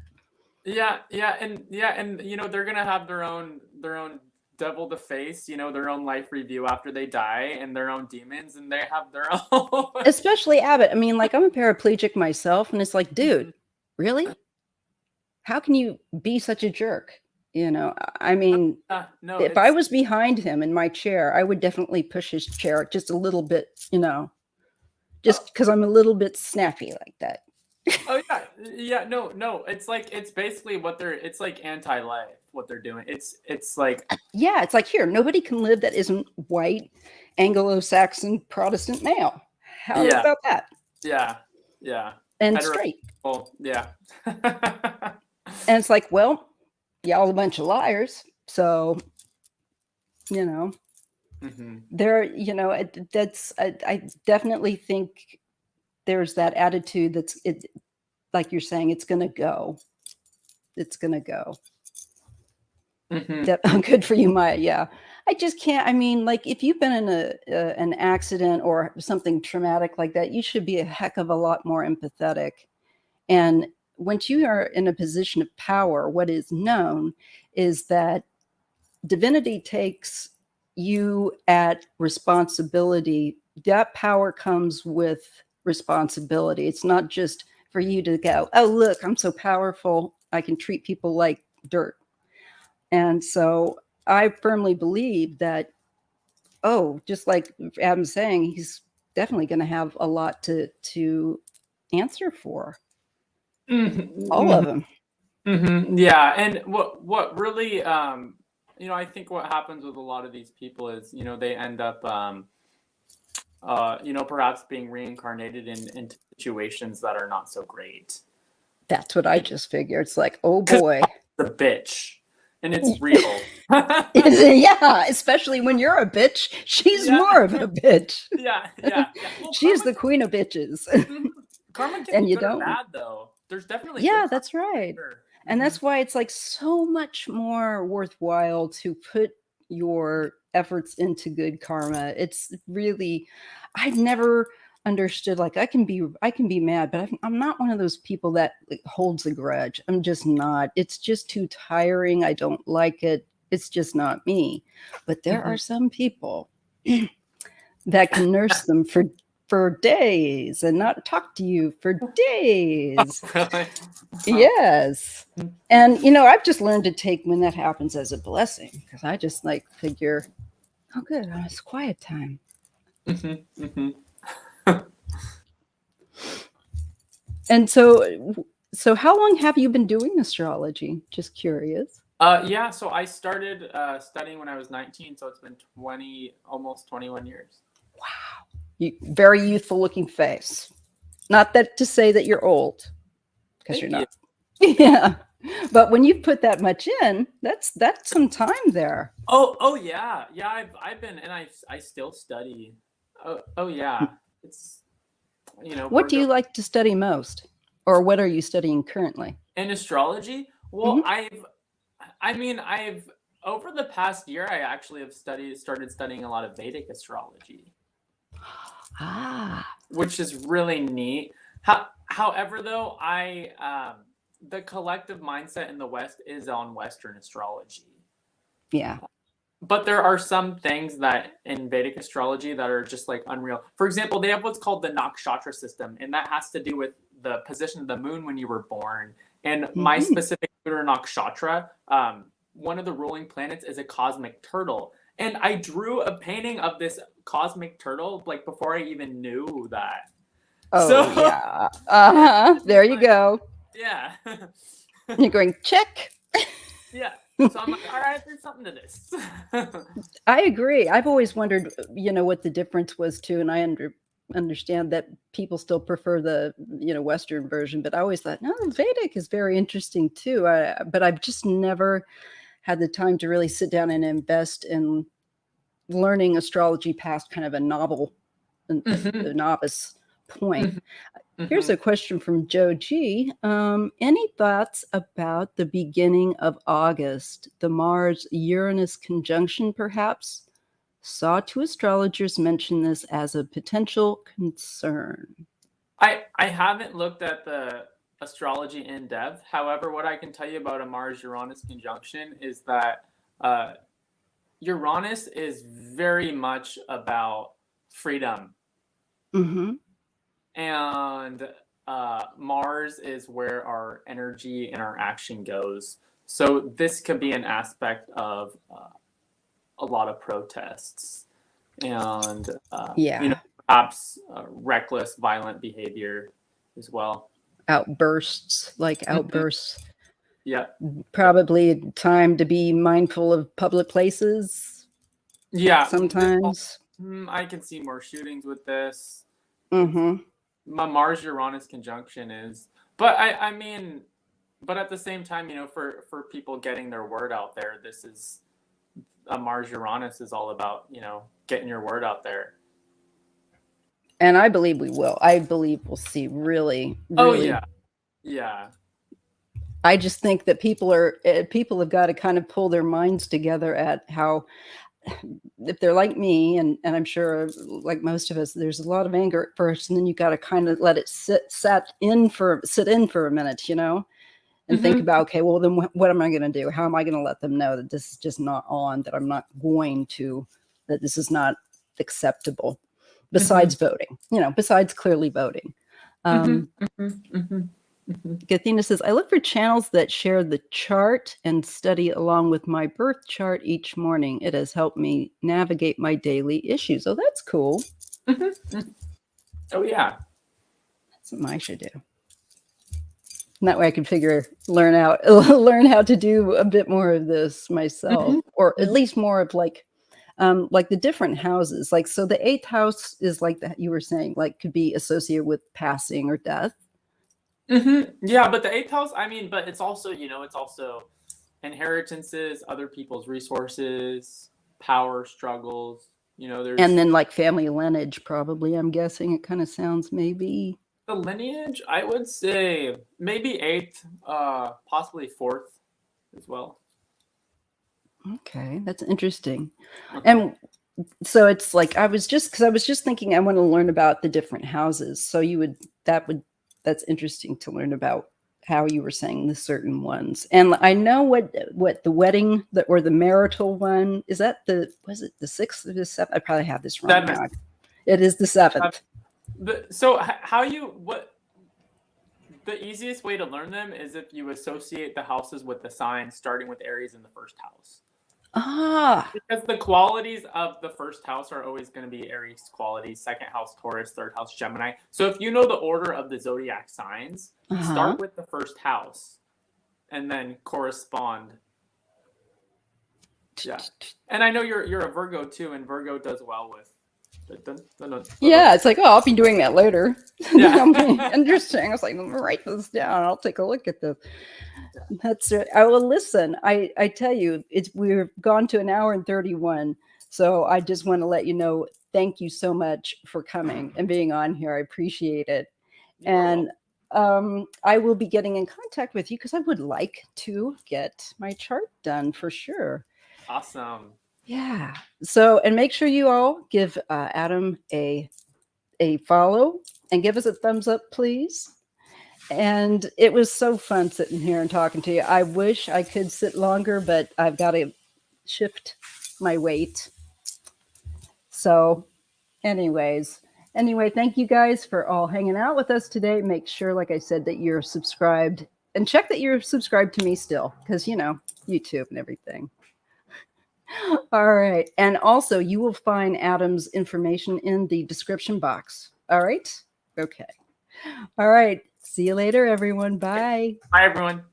Yeah, and they're gonna have their own devil to face, their own life review after they die, and their own demons, and they have their own. Especially Abbott. I mean, like, I'm a paraplegic myself, and it's like, dude, Mhm. really? How can you be such a jerk? I No, mean, yeah, no, if I it's was behind him in my chair, I would definitely push his chair just a little bit, oh, just because I'm a little bit snappy like that. oh yeah, yeah, no, no, it's basically it's like anti-life what they're doing. It's like Yeah, it's like, here, nobody can live that isn't white, Anglo-Saxon, Protestant male. How yeah, about that? yeah, yeah, And straight. heterosexual, yeah. And it's like, well, y'all a bunch of liars. So, you know, Hmm. that's, I definitely think there's that attitude that's it, like you're saying, it's going to go. It's going to go. Mm-hmm. Good for you, Maya. Yeah. I just can't. I mean, like, if you've been in an accident or something traumatic like that, you should be a heck of a lot more empathetic. And once you are in a position of power, what is known is that divinity takes you at responsibility. That power comes with responsibility. It's not just for you to go, oh, look, I'm so powerful, I can treat people like dirt. And so I firmly believe that, oh, just like Adam's saying, he's definitely going to have a lot to answer for. All of them. Mm-hmm. Yeah, and what really I think what happens with a lot of these people is they end up perhaps being reincarnated into situations that are not so great. That's what I just figured. It's like, oh boy, the bitch, and it's real. Yeah, especially when you're a bitch. She's more of a bitch. Yeah. Well, she's the queen of bitches. Karma can and be you good or don't. bad, though. There's definitely yeah, that's right. Sure. And that's why it's like so much more worthwhile to put your efforts into good karma. It's really, I've never understood, like, I can be mad, but I'm not one of those people that like, holds a grudge. I'm just not. It's just too tiring. I don't like it. It's just not me. But there are some people that can nurse them for days and not talk to you for days. Oh, really? Yes. And I've just learned to take when that happens as a blessing, because I just like figure, oh good, it's quiet time. And so how long have you been doing astrology? Just curious. Yeah, so I started studying when I was 19, so it's been almost 21 years. Wow. Very youthful looking face. Not that to say that you're old, because you're not. Yeah. But when you put that much in, that's some time there. Oh yeah. I've been, and I still study. Oh yeah. It's What do you like to study most? Or what are you studying currently? In astrology? Well, I've over the past year I actually have started studying a lot of Vedic astrology. Which is really neat. However, though, the collective mindset in the West is on Western astrology. Yeah. But there are some things that in Vedic astrology that are just like unreal. For example, they have what's called the nakshatra system, and that has to do with the position of the moon when you were born. And my specific lunar nakshatra, one of the ruling planets is a cosmic turtle. And I drew a painting of this cosmic turtle like before I even knew that. Oh, so, yeah. There you go. Yeah. You're going, check. Yeah. So I'm like, all right, there's something to this. I agree. I've always wondered, what the difference was too. And I understand that people still prefer the, Western version, but I always thought, no, Vedic is very interesting too. But I've just never had the time to really sit down and invest in learning astrology past kind of a novel, a novice point. Here's a question from Joe G. Any thoughts about the beginning of August, the Mars-Uranus conjunction, perhaps? Saw two astrologers mention this as a potential concern. I haven't looked at the astrology in depth. However, what I can tell you about a Mars-Uranus conjunction is that Uranus is very much about freedom. And Mars is where our energy and our action goes. So this could be an aspect of a lot of protests and perhaps reckless, violent behavior as well. Outbursts. Yeah. Probably time to be mindful of public places. Yeah. Sometimes. I can see more shootings with this. My Mars-Uranus conjunction is, but I mean, but at the same time, for people getting their word out there, this is a Mars-Uranus is all about, getting your word out there. And I believe we will. I believe we'll see really, Oh really. yeah, yeah. I just think that people have got to kind of pull their minds together at how, if they're like me, and I'm sure like most of us, there's a lot of anger at first, and then you got to kind of let it sit in for a minute, and think Mm-hmm. about, okay, well then what am I going to do? How am I going to let them know that this is just not on, that I'm not going to, that this is not acceptable, Mm-hmm. besides voting, besides clearly voting. Mm-hmm. um, Mm-hmm. Mm-hmm. Mm-hmm. Gathina says, I look for channels that share the chart and study along with my birth chart each morning. It has helped me navigate my daily issues. Oh, that's cool. Mm-hmm. Oh yeah. That's something I should do. And that way I can learn how to do a bit more of this myself, Mm-hmm. or at Mm-hmm. least more of like the different houses. Like, so the eighth house is like that you were saying, like could be associated with passing or death. Mm-hmm. Yeah, but the eighth house, I mean, but it's also, it's also inheritances, other people's resources, power struggles. And There's then like family lineage, probably, I'm guessing it kind of sounds maybe. the lineage. I would say maybe eighth, possibly fourth as well. Okay, that's interesting. Uh-huh. And so it's like because I was just thinking I want to learn about the different houses. So that's interesting to learn about how you were saying the certain ones. And I know what the wedding or the marital one is. That was it the sixth or the seventh? I probably have this wrong Seventh. now. It is the seventh. So how what the easiest way to learn them is if you associate the houses with the signs, starting with Aries in the first house. Ah, Because the qualities of the first house are always going to be Aries qualities, second house Taurus, third house Gemini. So if you know the order of the zodiac signs, uh-huh. start with the first house and then correspond. Yeah. And I know you're a Virgo too, and Virgo does well with Yeah, it's like, oh, I'll be doing that later. yeah. Interesting. I was like, let me write this down. I'll take a look at this. That's it. I will listen. I tell you, we've gone to an hour and 31. So I just want to let you know, thank you so much for coming and being on here. I appreciate it. You are And welcome. I will be getting in contact with you because I would like to get my chart done for sure. Awesome. Yeah. So, and make sure you all give Adam a follow and give us a thumbs up, please. And it was so fun sitting here and talking to you. I wish I could sit longer, but I've got to shift my weight. So, anyway, thank you guys for all hanging out with us today. Make sure, like I said, that you're subscribed, and check that you're subscribed to me still, because, YouTube and everything. All right. And also, you will find Adam's information in the description box. All right. Okay. All right. See you later, everyone. Bye. Bye, everyone.